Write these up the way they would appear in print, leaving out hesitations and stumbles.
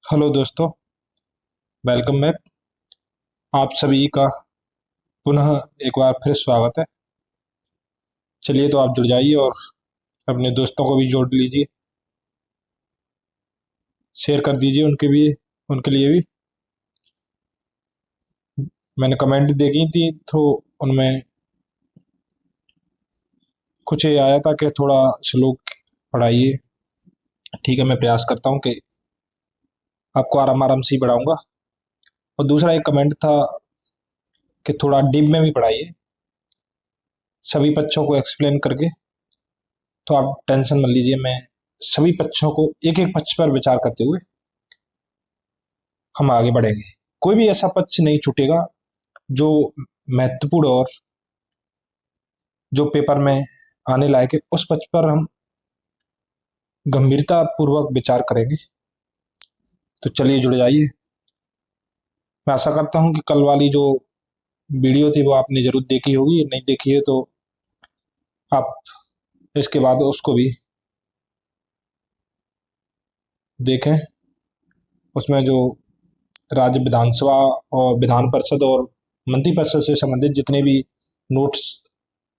Hello दोस्तों। Welcome back. आप सभी का पुनः एक बार फिर स्वागत है। चलिए तो आप जुड़ जाइए और अपने दोस्तों को भी जोड़ लीजिए, शेयर कर दीजिए उनके लिए भी। मैंने कमेंट देखी थी तो उनमें कुछ ये आया था कि थोड़ा श्लोक पढ़ाइए। ठीक है, मैं प्रयास करता हूँ कि आपको आराम आराम से ही पढ़ाऊंगा। और दूसरा एक कमेंट था कि थोड़ा डीप में भी पढ़ाइए, सभी पक्षों को एक्सप्लेन करके। तो आप टेंशन मत लीजिए, मैं सभी पक्षों को एक एक पक्ष पर विचार करते हुए हम आगे बढ़ेंगे। कोई भी ऐसा पक्ष नहीं छूटेगा जो महत्वपूर्ण और जो पेपर में आने लायक है, उस पक्ष पर हम गंभीरता पूर्वक विचार करेंगे। तो चलिए जुड़ जाइए। मैं आशा करता हूँ कि कल वाली जो वीडियो थी वो आपने जरूर देखी होगी, नहीं देखी है तो आप इसके बाद उसको भी देखें। उसमें जो राज्य विधानसभा और विधान परिषद और मंत्रिपरिषद से संबंधित जितने भी नोट्स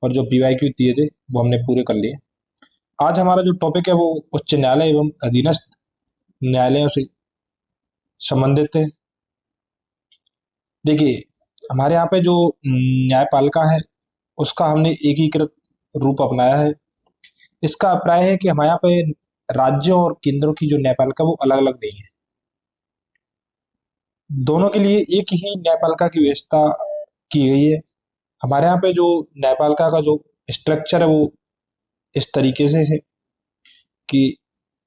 और जो पीवाईक्यू दिए थे वो हमने पूरे कर लिए। आज हमारा जो टॉपिक है वो उच्च न्यायालय एवं अधीनस्थ न्यायालयों से संबंधित है। देखिए, हमारे यहाँ पे जो न्यायपालिका है उसका हमने एकीकृत रूप अपनाया है। इसका अभिप्राय है कि हमारे यहाँ पे राज्यों और केंद्रों की जो न्यायपालिका वो अलग अलग नहीं है, दोनों के लिए एक ही न्यायपालिका की व्यवस्था की गई है। हमारे यहाँ पे जो न्यायपालिका का जो स्ट्रक्चर है वो इस तरीके से है कि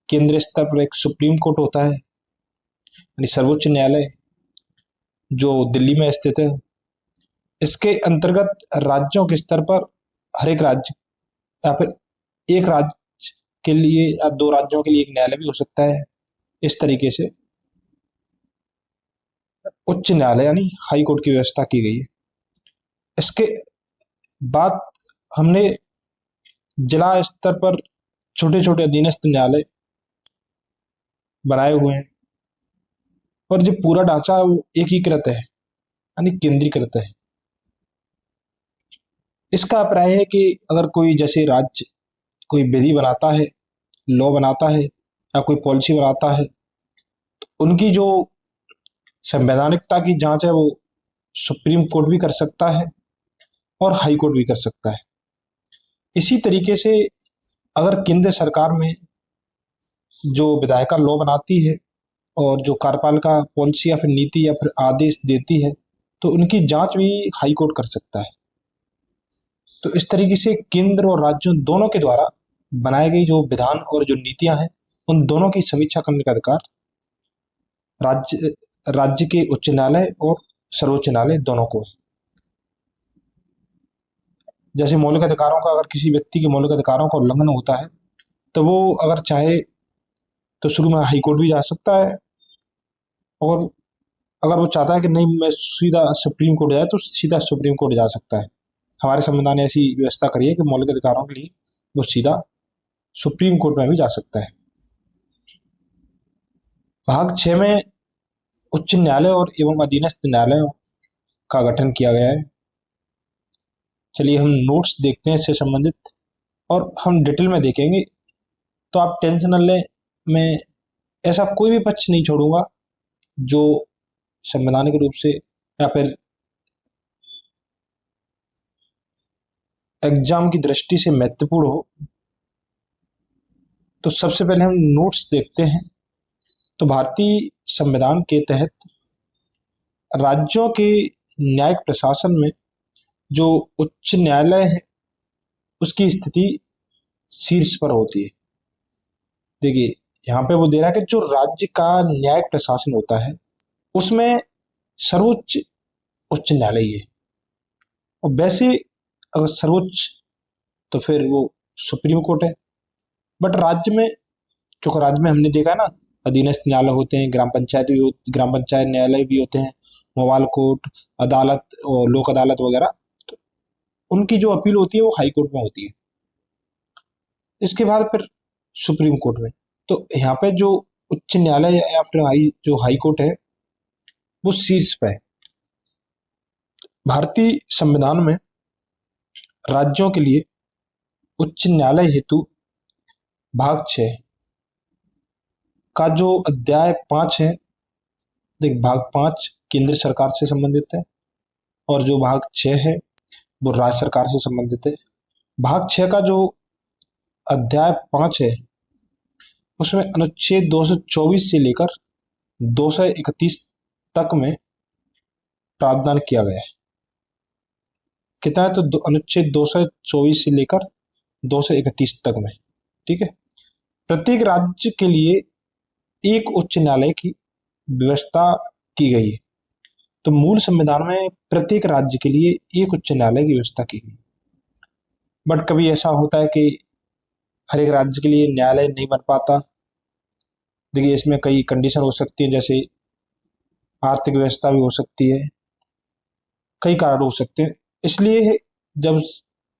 केंद्रीय स्तर पर एक सुप्रीम कोर्ट होता है, यानी सर्वोच्च न्यायालय, जो दिल्ली में स्थित है। इसके अंतर्गत राज्यों के स्तर पर हर एक राज्य या फिर एक राज्य के लिए या दो राज्यों के लिए एक न्यायालय भी हो सकता है। इस तरीके से उच्च न्यायालय यानी हाई कोर्ट की व्यवस्था की गई है। इसके बाद हमने जिला स्तर पर छोटे छोटे अधीनस्थ न्यायालय बनाए हुए हैं, और जो पूरा ढांचा है वो एकीकृत है यानी केंद्रीकृत है। इसका अभिप्राय है कि अगर कोई जैसे राज्य कोई विधि बनाता है, लॉ बनाता है या कोई पॉलिसी बनाता है, तो उनकी जो संवैधानिकता की जांच है वो सुप्रीम कोर्ट भी कर सकता है और हाई कोर्ट भी कर सकता है। इसी तरीके से अगर केंद्र सरकार में जो विधायिका लॉ बनाती है और जो कार्यपालिका पॉलिसी या फिर नीति या फिर आदेश देती है, तो उनकी जांच भी हाई कोर्ट कर सकता है। तो इस तरीके से केंद्र और राज्यों दोनों के द्वारा बनाई गई जो विधान और जो नीतियां हैं उन दोनों की समीक्षा करने का अधिकार राज्य राज्य के उच्च न्यायालय और सर्वोच्च न्यायालय दोनों को है। जैसे मौलिक अधिकारों का, अगर किसी व्यक्ति के मौलिक अधिकारों का उल्लंघन होता है तो वो अगर चाहे तो शुरू में हाई कोर्ट भी जा सकता है, और अगर वो चाहता है कि नहीं मैं सीधा सुप्रीम कोर्ट जाए तो सीधा सुप्रीम कोर्ट जा सकता है। हमारे संविधान ने ऐसी व्यवस्था करी है कि मौलिक अधिकारों के लिए वो सीधा सुप्रीम कोर्ट में भी जा सकता है। भाग 6 में उच्च न्यायालय और एवं अधीनस्थ न्यायालयों का गठन किया गया है। चलिए हम नोट्स देखते हैं इससे संबंधित, और हम डिटेल में देखेंगे। तो आप टेंशन न लें, मैं ऐसा कोई भी पक्ष नहीं छोड़ूंगा जो संवैधानिक रूप से या फिर एग्जाम की दृष्टि से महत्वपूर्ण हो। तो सबसे पहले हम नोट्स देखते हैं। तो भारतीय संविधान के तहत राज्यों के न्यायिक प्रशासन में जो उच्च न्यायालय है उसकी स्थिति शीर्ष पर होती है। देखिए, यहाँ पे वो दे रहा है कि जो राज्य का न्यायिक प्रशासन होता है उसमें सर्वोच्च उच्च न्यायालय ही है। और वैसे अगर सर्वोच्च तो फिर वो सुप्रीम कोर्ट है। बट राज्य में, क्योंकि राज्य में हमने देखा है ना, अधीनस्थ न्यायालय होते हैं, ग्राम पंचायत न्यायालय भी होते हैं, मोबाइल कोर्ट, अदालत और लोक अदालत वगैरह। तो उनकी जो अपील होती है वो हाई कोर्ट में होती है। इसके बाद फिर सुप्रीम कोर्ट में। तो यहाँ पे जो उच्च न्यायालय या फिर जो हाई कोर्ट है वो शीर्ष पे है। भारतीय संविधान में राज्यों के लिए उच्च न्यायालय हेतु भाग 6 का जो अध्याय 5 है, देख भाग 5 केंद्र सरकार से संबंधित है और जो भाग 6 है वो राज्य सरकार से संबंधित है। भाग 6 का जो अध्याय 5 है उसमें अनुच्छेद 224 से लेकर 231 तक में प्रावधान किया गया है। कितना है तो अनुच्छेद 224 से लेकर 231 तक में, ठीक है। प्रत्येक राज्य के लिए एक उच्च न्यायालय की व्यवस्था की गई है। तो मूल संविधान में प्रत्येक राज्य के लिए एक उच्च न्यायालय की व्यवस्था की गई। बट कभी ऐसा होता है कि हर एक राज्य के लिए न्यायालय नहीं बन पाता। देखिए इसमें कई कंडीशन हो सकती है, जैसे आर्थिक व्यवस्था भी हो सकती है, कई कारण हो सकते हैं। इसलिए जब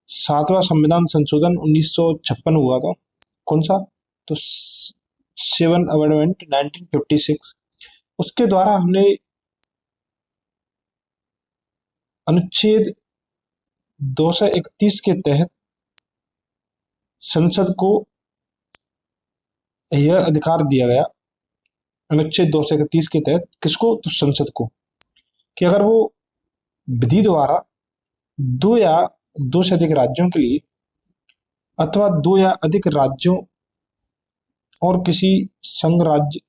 7वां संविधान संशोधन 1956 हुआ था, कौन सा तो 7 अमेंडमेंट 1956, उसके द्वारा हमने अनुच्छेद 231 के तहत संसद को यह अधिकार दिया गया, अनुच्छेद 231 के तहत किसको तो संसद को, कि अगर वो विधि द्वारा दो या दो से अधिक राज्यों के लिए अथवा दो या अधिक राज्यों और किसी संघ राज्य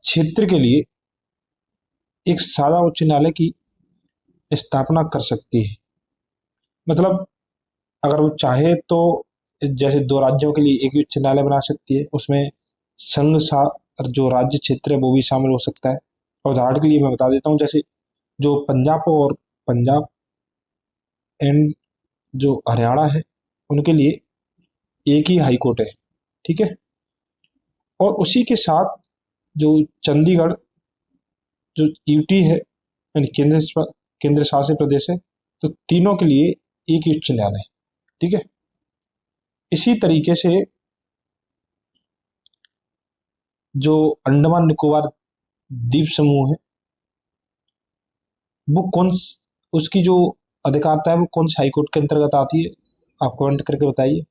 क्षेत्र के लिए एक सादा उच्च न्यायालय की स्थापना कर सकती है। मतलब अगर वो चाहे तो जैसे दो राज्यों के लिए एक उच्च न्यायालय बना सकती है, उसमें संघ सा जो राज्य क्षेत्र है वो भी शामिल हो सकता है। और उदाहरण के लिए मैं बता देता हूँ, जैसे जो पंजाब एंड जो हरियाणा है उनके लिए एक ही हाई कोर्ट है, ठीक है। और उसी के साथ जो चंडीगढ़ जो यूटी है यानी केंद्र शासित प्रदेश है, तो तीनों के लिए एक ही उच्च न्यायालय है, ठीक है। इसी तरीके से जो अंडमान निकोबार द्वीप समूह है वो उसकी जो अधिकारता है वो कौन सी हाईकोर्ट के अंतर्गत आती है, आप कमेंट करके बताइए।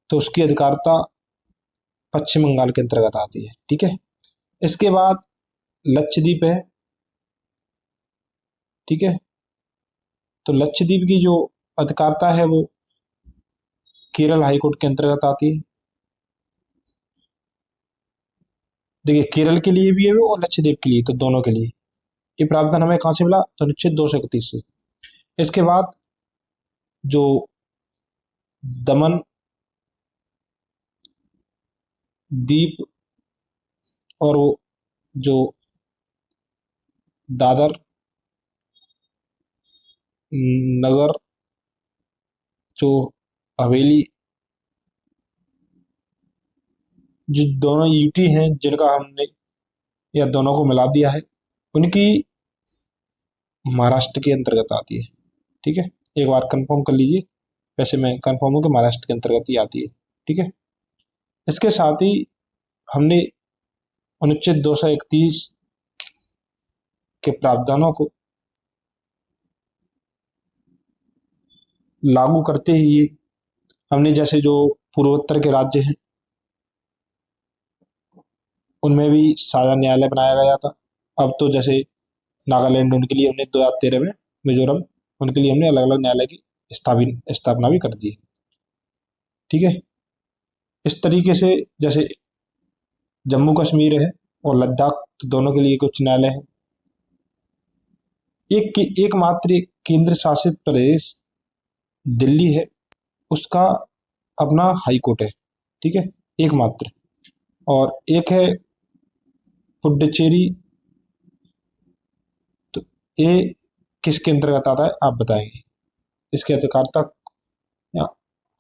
तो उसकी अधिकारता पश्चिम बंगाल के अंतर्गत आती है, ठीक है। इसके बाद लक्षद्वीप है, ठीक है। तो लक्षद्वीप की जो अधिकारता है वो केरल हाईकोर्ट के अंतर्गत आती है। देखिए केरल के लिए भी है वो और लक्षद्वीप के लिए, तो दोनों के लिए ये प्रावधान हमें कहां से मिला तो अनुच्छेद 231 से। इसके बाद जो दमन दीप और वो जो दादर नगर जो हवेली, जो दोनों यूटी हैं जिनका हमने या दोनों को मिला दिया है, उनकी महाराष्ट्र के अंतर्गत आती है, ठीक है। एक बार कंफर्म कर लीजिए, वैसे मैं कंफर्म हूँ कि महाराष्ट्र के अंतर्गत ही आती है, ठीक है। इसके साथ ही हमने अनुच्छेद 231 के प्रावधानों को लागू करते ही हमने जैसे जो पूर्वोत्तर के राज्य हैं उनमें भी साझा न्यायालय बनाया गया था। अब तो जैसे नागालैंड, उनके लिए हमने 2013 में, मिजोरम, उनके लिए हमने अलग अलग न्यायालय की स्थापना भी कर दी है, ठीक है। इस तरीके से जैसे जम्मू कश्मीर है और लद्दाख, तो दोनों के लिए कुछ न्यायालय है। एकमात्र केंद्र शासित प्रदेश दिल्ली है, उसका अपना हाई कोर्ट है, ठीक है, एकमात्र। और एक है पुडुचेरी, तो ये किसके अंतर्गत आता है आप बताएंगे, इसकी अधिकारता या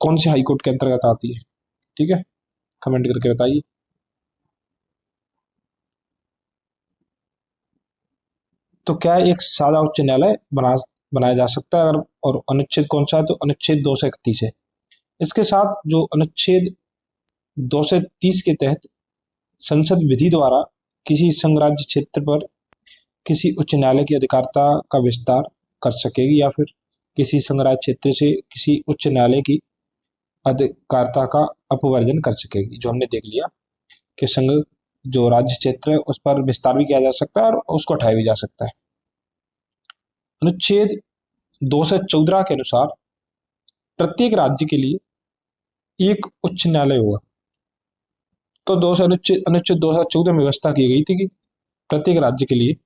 कौन से हाई कोर्ट के अंतर्गत आती है, ठीक है, कमेंट करके बताइए। तो क्या एक सादा उच्च न्यायालय बनाया जा सकता है अगर, और अनुच्छेद कौन सा है तो अनुच्छेद 231 है। इसके साथ जो अनुच्छेद 230 के तहत संसद विधि द्वारा किसी संघ राज्य क्षेत्र पर किसी उच्च न्यायालय की अधिकारिता का विस्तार कर सकेगी, या फिर किसी संघ राज्य क्षेत्र से किसी उच्च न्यायालय की अधिकारिता का अपवर्जन कर सकेगी। जो हमने देख लिया कि संघ जो राज्य क्षेत्र है उस पर विस्तार भी किया जा सकता है और उसको हटाया भी जा सकता है। अनुच्छेद 214 के अनुसार प्रत्येक राज्य के लिए एक उच्च न्यायालय होगा। तो अनुच्छेद 214 में व्यवस्था की गई थी कि प्रत्येक राज्य के लिए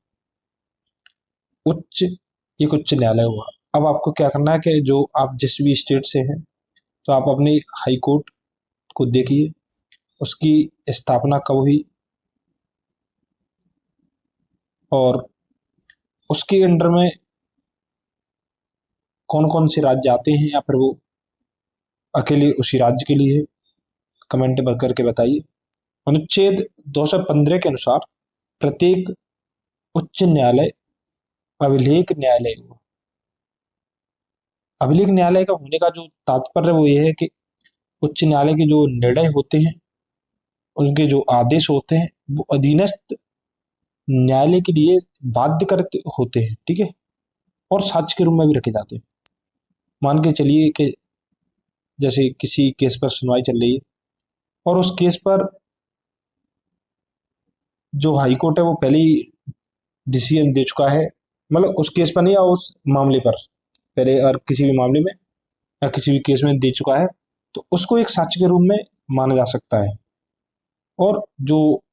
एक उच्च न्यायालय होगा। अब आपको क्या करना है कि जो आप जिस भी स्टेट से हैं तो आप अपनी हाई कोर्ट को देखिए, उसकी स्थापना कब हुई और उसके अंडर में कौन कौन से राज्य आते हैं, या फिर वो अकेले उसी राज्य के लिए है। कमेंट भर करके बताइए। अनुच्छेद 215 के अनुसार प्रत्येक उच्च न्यायालय अभिलेख न्यायालय होगा। अभिलेख न्यायालय का होने का जो तात्पर्य वो ये है कि उच्च न्यायालय के जो निर्णय होते हैं, उनके जो आदेश होते हैं, वो अधीनस्थ न्यायालय के लिए बाध्य करते होते हैं, ठीक है, और साक्ष्य के रूप में भी रखे जाते हैं। मान के चलिए कि जैसे किसी केस पर सुनवाई चल रही है और उस केस पर जो हाई कोर्ट है वो पहले ही डिसीजन दे चुका है, मतलब उस केस पर नहीं या उस मामले पर पहले और किसी भी मामले में या किसी भी केस में दे चुका है, तो उसको एक साक्ष्य के रूप में माना जा सकता है। और जो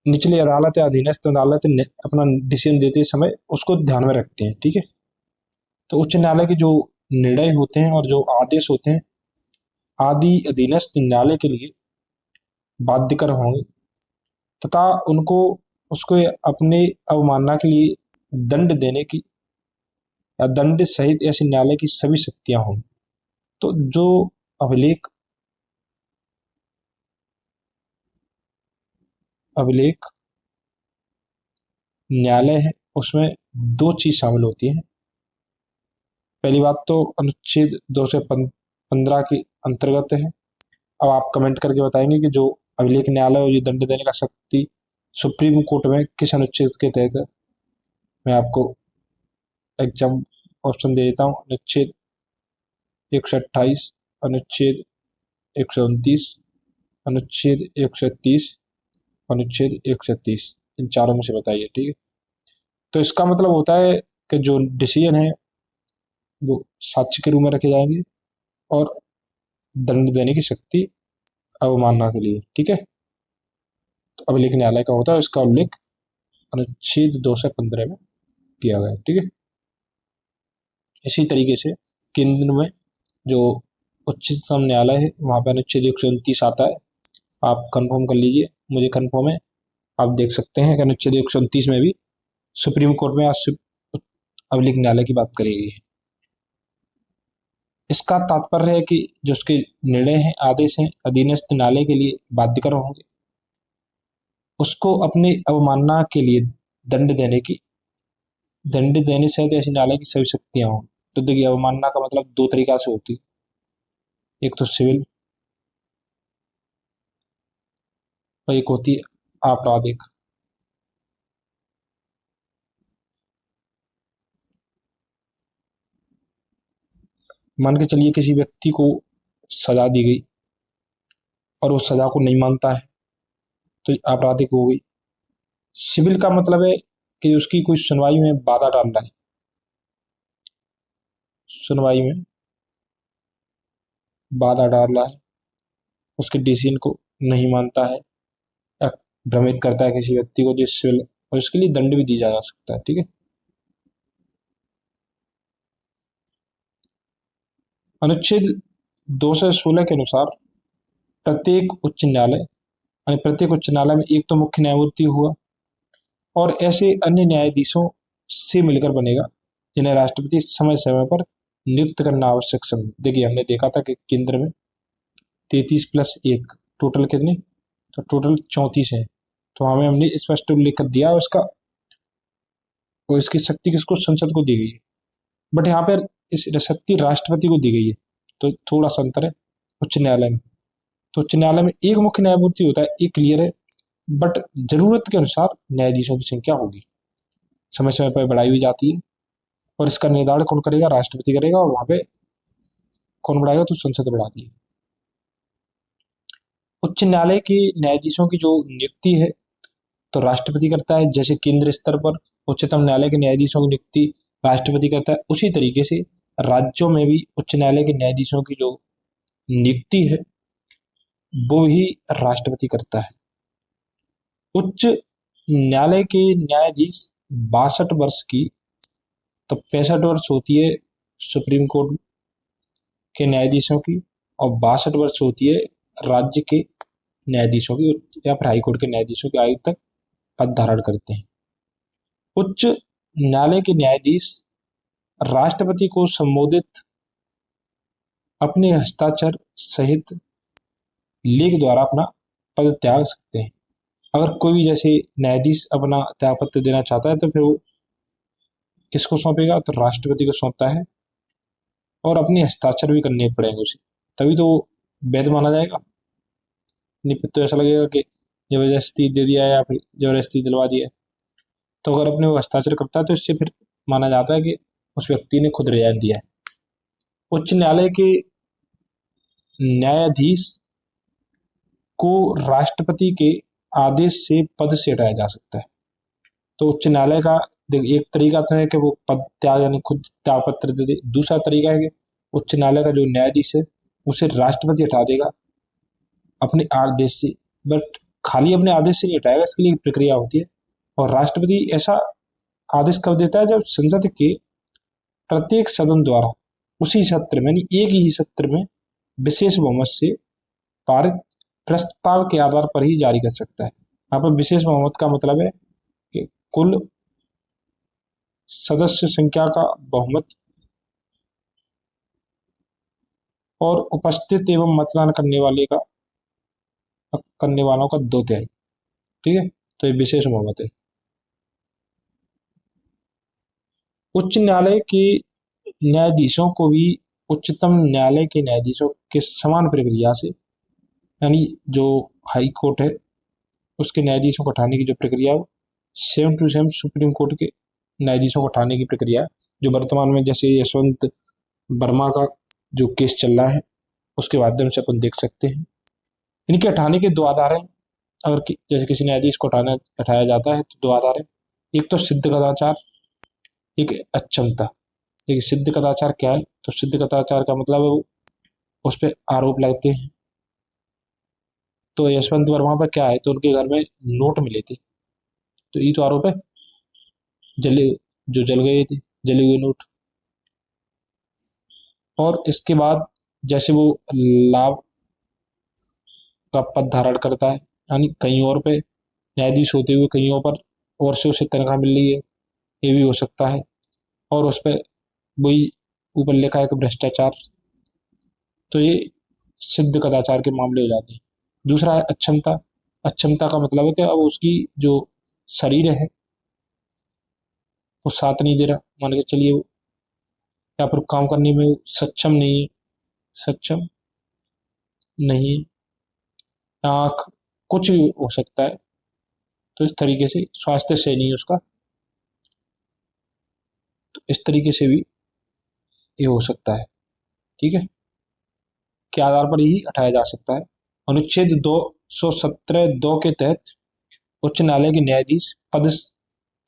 निचली अदालत या अधीनस्थ अदालत अपना डिसीजन देते समय उसको ध्यान में रखते हैं, ठीक है। तो उच्च न्यायालय के जो निर्णय होते हैं और जो आदेश होते हैं आदि अधीनस्थ न्यायालय के लिए बाध्यकर होंगे तथा उनको उसको अपने अवमानना के लिए दंड देने की या दंड सहित ऐसे न्यायालय की सभी शक्तियां होंगी। तो जो अभिलेख न्यायालय है उसमें दो चीज शामिल होती है। पहली बात तो अनुच्छेद 215 के अंतर्गत है। अब आप कमेंट करके बताएंगे कि जो अभिलेख न्यायालय और ये दंड देने का शक्ति सुप्रीम कोर्ट में किस अनुच्छेद के तहत है। मैं आपको एग्जाम ऑप्शन दे देता हूँ। अनुच्छेद 128, अनुच्छेद 129, अनुच्छेद 130, अनुच्छेद 130, इन चारों में से बताइए, ठीक है। तो इसका मतलब होता है कि जो डिसीजन है वो साक्ष्य के रूप में रखे जाएंगे और दंड देने की शक्ति अवमानना के लिए, ठीक है। तो अभिलेख न्यायालय का होता है, इसका उल्लेख अनुच्छेद 215 में किया गया है, ठीक है। इसी तरीके से केंद्र में जो उच्चतम न्यायालय है वहां पर अनुच्छेद 129 आता है। आप कंफर्म कर लीजिए, मुझे कंफर्म है। आप देख सकते हैं कि अनुच्छेद 129 में भी सुप्रीम कोर्ट में आज अभिलेख न्यायालय की बात करी गई है। इसका तात्पर्य है कि जो उसके निर्णय हैं, आदेश हैं, अधीनस्थ न्यायालय के लिए बाध्यकर होंगे। उसको अपने अवमानना के लिए दंड देने सहित ऐसी न्यायालय की सभी शक्तियां हों। तो देखिए, अवमानना का मतलब दो तरीका से होती है, एक तो सिविल और एक होती है आपराधिक। मान के चलिए किसी व्यक्ति को सजा दी गई और उस सजा को नहीं मानता है तो आपराधिक हो गई। सिविल का मतलब है कि उसकी कोई सुनवाई में बाधा डाल रहा है, सुनवाई में बाधा डाल रहा है, उसके डिसीजन को नहीं मानता है या भ्रमित करता है किसी व्यक्ति को, जिस सिविल, और इसके लिए दंड भी दिया जा सकता है, ठीक है। अनुच्छेद 216 के अनुसार प्रत्येक उच्च न्यायालय में एक तो मुख्य न्यायमूर्ति हुआ और ऐसे अन्य न्यायाधीशों से मिलकर बनेगा जिन्हें राष्ट्रपति समय समय पर नियुक्त करना आवश्यक समझे। देखिए, हमने देखा था कि केंद्र में 33+1 टोटल कितने, तो टोटल 34 है। तो हमें हमने स्पष्ट उल्लेख कर दिया उसका, और इसकी शक्ति किसको, संसद को दी गई है। बट यहाँ पर इस शक्ति राष्ट्रपति को दी गई है, तो थोड़ा सा अंतर है उच्च न्यायालय में। तो उच्च न्यायालय में एक मुख्य न्यायमूर्ति होता है, एक क्लियर है, बट जरूरत के अनुसार न्यायाधीशों की संख्या होगी, समय समय पर बढ़ाई हुई जाती है। और इसका निर्धारण कौन करेगा? राष्ट्रपति करेगा। और वहां पे कौन बढ़ाएगा? तो संसद बढ़ाती है। उच्च न्यायालय के न्यायाधीशों की जो नियुक्ति है तो राष्ट्रपति करता है। जैसे केंद्र स्तर पर उच्चतम न्यायालय के न्यायाधीशों की नियुक्ति राष्ट्रपति करता है, उसी तरीके से राज्यों में भी उच्च न्यायालय के न्यायाधीशों की जो नियुक्ति है वो ही राष्ट्रपति करता है। उच्च न्यायालय के न्यायाधीश 62 वर्ष की, तो 65 वर्ष होती है सुप्रीम कोर्ट के न्यायाधीशों की, और 62 वर्ष होती है राज्य के न्यायाधीशों की या फिर हाईकोर्ट के न्यायाधीशों की आयु तक पद धारण करते हैं। उच्च न्यायालय के न्यायाधीश राष्ट्रपति को संबोधित अपने हस्ताक्षर सहित लेख द्वारा अपना पद त्याग सकते हैं। अगर कोई भी जैसे न्यायाधीश अपना त्यागपत्र देना चाहता है तो फिर वो किसको सौंपेगा? तो राष्ट्रपति को सौंपता है, और अपने हस्ताक्षर भी करने पड़ेंगे उसे, तभी तो वो वैध माना जाएगा। नहीं फिर तो ऐसा लगेगा कि जबरदस्ती दे दिया या फिर जबरदस्ती दिलवा दिया। तो अगर अपने वो हस्ताक्षर करता है तो इससे फिर माना जाता है कि उस व्यक्ति ने खुद रिजाइन दिया है। उच्च न्यायालय के न्यायाधीश को राष्ट्रपति के आदेश से पद से हटाया जा सकता है। तो उच्च न्यायालय का एक तरीका तो है कि वो पद त्याग यानी खुद त्यागपत्र दे दे। दूसरा तरीका है कि उच्च न्यायालय का जो न्यायाधीश है उसे राष्ट्रपति हटा देगा अपने आदेश से, बट खाली अपने आदेश से नहीं हटाएगा, इसके लिए प्रक्रिया होती है। और राष्ट्रपति ऐसा आदेश कब देता है? जब संसद के प्रत्येक सदन द्वारा उसी सत्र में, एक ही सत्र में विशेष बहुमत से पारित प्रस्ताव के आधार पर ही जारी कर सकता है। यहाँ पर विशेष बहुमत का मतलब है कि कुल सदस्य संख्या का बहुमत और उपस्थित एवं मतदान करने वालों का 2/3। ठीक है, तो ये विशेष बहुमत है। उच्च न्यायालय के न्यायाधीशों को भी उच्चतम न्यायालय के न्यायाधीशों के समान प्रक्रिया से, यानी जो हाई कोर्ट है उसके न्यायाधीशों को हटाने की जो प्रक्रिया है same to same Supreme Court के न्यायाधीशों को हटाने की प्रक्रिया है। जो वर्तमान में जैसे यशवंत वर्मा का जो केस चल रहा है उसके माध्यम से अपन देख सकते हैं। इनके हटाने के 2 आधार हैं। अगर जैसे किसी न्यायाधीश को हटाया जाता है तो 2 आधार है, एक तो सिद्ध कदाचार, एक अक्षमता। देखिए सिद्ध कदाचार क्या है? तो सिद्ध कदाचार का मतलब है वो उस पर आरोप लगते हैं। तो यशवंत वर्मा पर क्या है? तो उनके घर में नोट मिले थे, तो ये तो आरोप है, जल गए थे, जले हुए नोट। और इसके बाद जैसे वो लाभ का पद धारण करता है, यानी कहीं और पे न्यायाधीश होते हुए कहीं और पर वर्षों से तनख्वाह मिल रही है, ये भी हो सकता है। और उस पर वही ऊपर लिखा है कि भ्रष्टाचार, तो ये सिद्ध कदाचार के मामले हो जाते हैं। दूसरा है अक्षमता। अक्षमता का मतलब है कि अब उसकी जो शरीर है वो साथ नहीं दे रहा, मान के चलिए वो, या फिर काम करने में सक्षम नहीं, आँख, कुछ भी हो सकता है। तो इस तरीके से स्वास्थ्य से नहीं उसका, तो इस तरीके से भी ये हो सकता है। ठीक है, के आधार पर ही हटाया जा सकता है। अनुच्छेद 217(2) के तहत उच्च न्यायालय के न्यायाधीश पद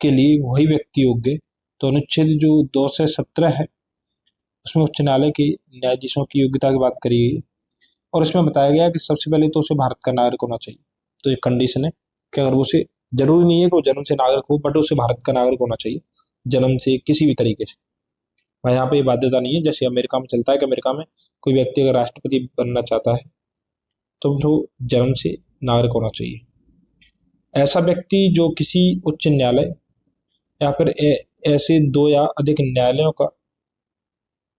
के लिए वही व्यक्ति योग्य। तो अनुच्छेद जो 2 से 17 है उसमें उच्च न्यायालय के न्यायाधीशों की योग्यता की बात करी गई, और इसमें बताया गया कि सबसे पहले तो उसे भारत का नागरिक होना चाहिए। तो एक कंडीशन है कि अगर उसे, जरूरी नहीं है कि वो जन्म से नागरिक हो, बट उसे भारत का नागरिक होना चाहिए जन्म से किसी भी तरीके से। और यहाँ पे ये बाध्यता नहीं है, जैसे अमेरिका में चलता है कि अमेरिका में कोई व्यक्ति अगर राष्ट्रपति बनना चाहता है तो वो जन्म से नागरिक होना चाहिए। ऐसा व्यक्ति जो किसी उच्च न्यायालय या फिर ऐसे 2 या अधिक न्यायालयों का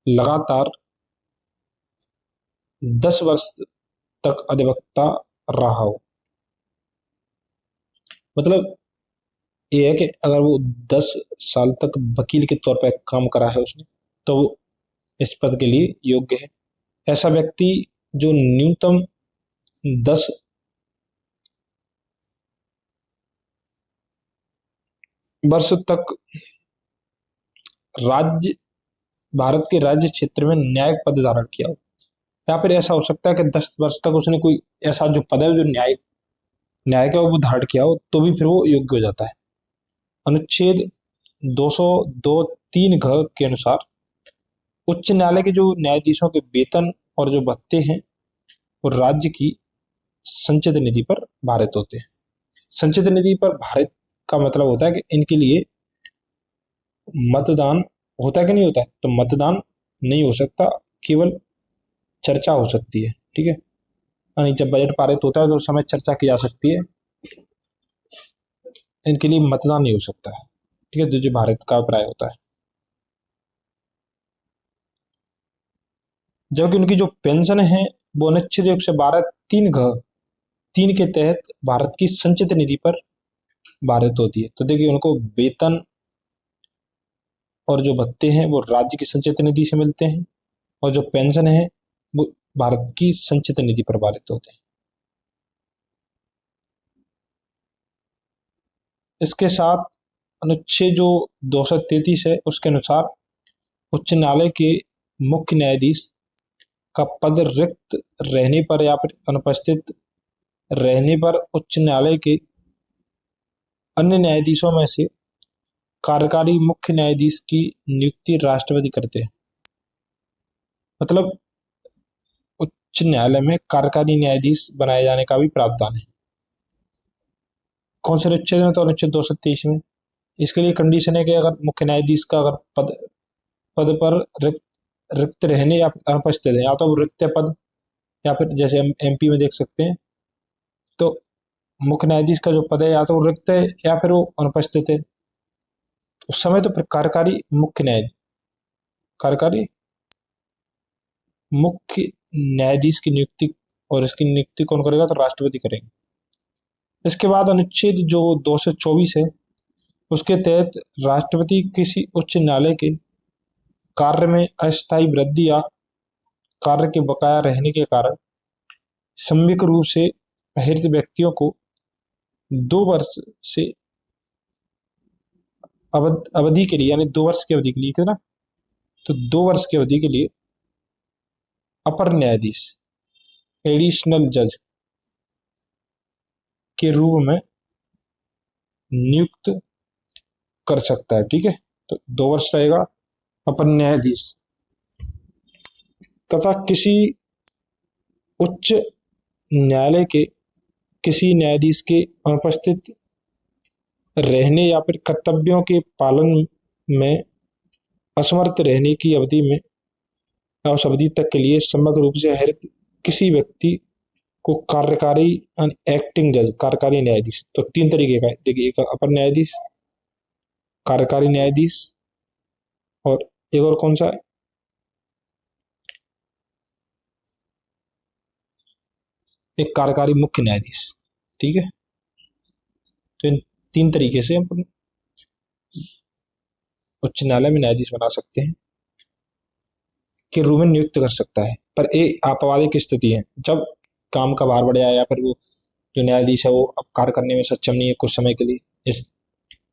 लगातार 10 वर्ष तक अधिवक्ता रहा हो, मतलब ये है कि अगर वो 10 साल तक वकील के तौर पर काम करा है उसने, तो वो इस पद के लिए योग्य है। ऐसा व्यक्ति जो न्यूनतम 10 वर्ष तक राज्य भारत के राज्य क्षेत्र में न्यायिक पद धारण किया हो, या फिर ऐसा हो सकता है कि 10 वर्ष तक उसने कोई ऐसा जो पद है जो न्याय का वो धारण किया हो, तो भी फिर वो योग्य हो जाता है। अनुच्छेद 202(3) के अनुसार उच्च न्यायालय के जो न्यायाधीशों के वेतन और जो भत्ते हैं वो राज्य की संचित निधि पर भारित होते हैं। संचित निधि पर भारित का मतलब होता है कि इनके लिए मतदान होता है कि नहीं होता है, तो मतदान नहीं हो सकता, केवल चर्चा हो सकती है। ठीक है, यानी जब बजट पारित होता है तो उस समय चर्चा की जा सकती है, इनके लिए मतदान नहीं हो सकता है। ठीक है, तो जो भारत का अभिप्राय होता है। जबकि उनकी जो पेंशन है वो अनुच्छेद 112(3) के तहत भारत की संचित निधि पर भारित होती है। तो देखिए, उनको वेतन और जो भत्ते हैं वो राज्य की संचित निधि से मिलते हैं, और जो पेंशन है वो भारत की संचित निधि पर भारित होते हैं। इसके साथ अनुच्छेद जो 233 है उसके अनुसार उच्च न्यायालय के मुख्य न्यायाधीश का पद रिक्त रहने पर या फिर अनुपस्थित रहने पर उच्च न्यायालय के अन्य न्यायाधीशों में से कार्यकारी मुख्य न्यायाधीश की नियुक्ति राष्ट्रपति करते हैं। मतलब उच्च न्यायालय में कार्यकारी न्यायाधीश बनाए जाने का भी प्रावधान है। कौन से अनुच्छेद में? तो अनुच्छेद 223 में। इसके लिए कंडीशन है कि अगर मुख्य न्यायाधीश का अगर पद पर रिक्त रहने या अनुपस्थित है, या तो वो रिक्त पद, या फिर जैसे हम एमपी में देख सकते हैं, तो मुख्य न्यायाधीश का जो पद है या तो वो रिक्त है या फिर वो अनुपस्थित है, उस समय तो कार्यकारी मुख्य न्यायाधीश की नियुक्ति, और इसकी नियुक्ति कौन करेगा? तो राष्ट्रपति करेंगे। इसके बाद अनुच्छेद जो 224 है उसके तहत राष्ट्रपति किसी उच्च न्यायालय के कार्य में अस्थायी वृद्धि या कार्य के बकाया रहने के कारण सम्यक रूप से अहृत व्यक्तियों को 2 वर्ष से अवधि के लिए, यानी 2 वर्ष की अवधि के लिए, कितना? तो 2 वर्ष की अवधि के लिए अपर न्यायाधीश, एडिशनल जज के रूप में नियुक्त कर सकता है। ठीक है, तो 2 वर्ष रहेगा अपर न्यायाधीश, तथा किसी उच्च न्यायालय के किसी न्यायाधीश के अनुपस्थित रहने या फिर कर्तव्यों के पालन में असमर्थ रहने की अवधि में उस अवधि तक के लिए समग्र रूप से अहृत किसी व्यक्ति को कार्यकारी एक्टिंग जज, कार्यकारी न्यायाधीश, तो 3 तरीके का है। देखिए, एक अपर न्यायाधीश, कार्यकारी न्यायाधीश, और एक और कौन सा है? एक कार्यकारी मुख्य न्यायाधीश। ठीक है, तो इन 3 तरीके से हम उच्च न्यायालय में न्यायाधीश बना सकते हैं, के रूप में नियुक्त कर सकता है। पर एक आपातकालिक स्थिति है, जब काम का भार बढ़ जाए या फिर वो जो न्यायाधीश है वो अब कार्य करने में सक्षम नहीं है कुछ समय के लिए।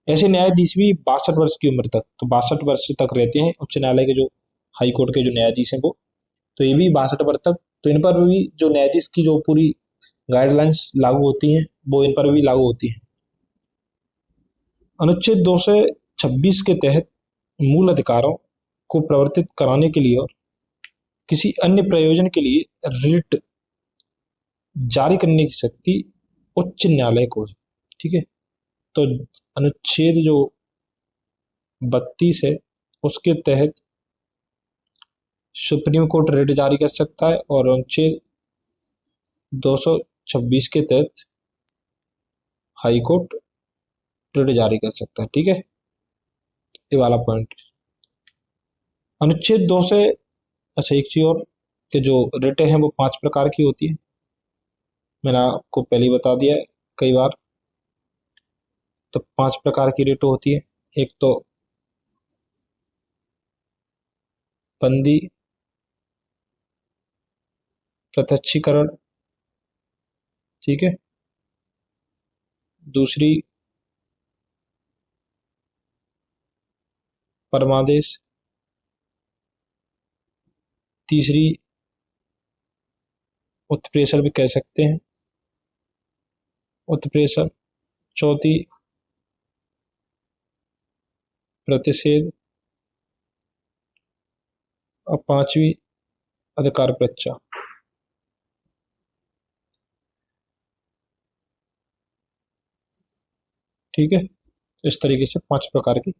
ऐसे न्यायाधीश भी 62 वर्ष की उम्र तक, तो 62 वर्ष तक रहते हैं उच्च न्यायालय के जो हाई कोर्ट के जो न्यायाधीश हैं वो, तो ये भी 62 वर्ष तक, तो इन पर भी जो न्यायाधीश की जो पूरी गाइडलाइंस लागू होती हैं वो इन पर भी लागू होती हैं। अनुच्छेद 226 के तहत मूल अधिकारों को प्रवर्तित कराने के लिए और किसी अन्य प्रयोजन के लिए रिट जारी करने की शक्ति उच्च न्यायालय को है। ठीक है, तो अनुच्छेद जो 32 है उसके तहत सुप्रीम कोर्ट रिट जारी कर सकता है, और अनुच्छेद 226 के तहत हाई कोर्ट रिट जारी कर सकता है। ठीक है, ये वाला पॉइंट। अनुच्छेद 2 से, अच्छा एक चीज और, कि जो रिटें हैं वो 5 प्रकार की होती है, मैंने आपको पहले ही बता दिया है कई बार। तो 5 प्रकार की रिट होती है। एक तो बंदी, प्रत्यक्षीकरण, ठीक है। दूसरी परमादेश, तीसरी उत्प्रेषण भी कह सकते हैं, उत्प्रेषण, चौथी प्रतिषेध और पांचवी अधिकार परीक्षा। ठीक है, इस तरीके से 5 प्रकार की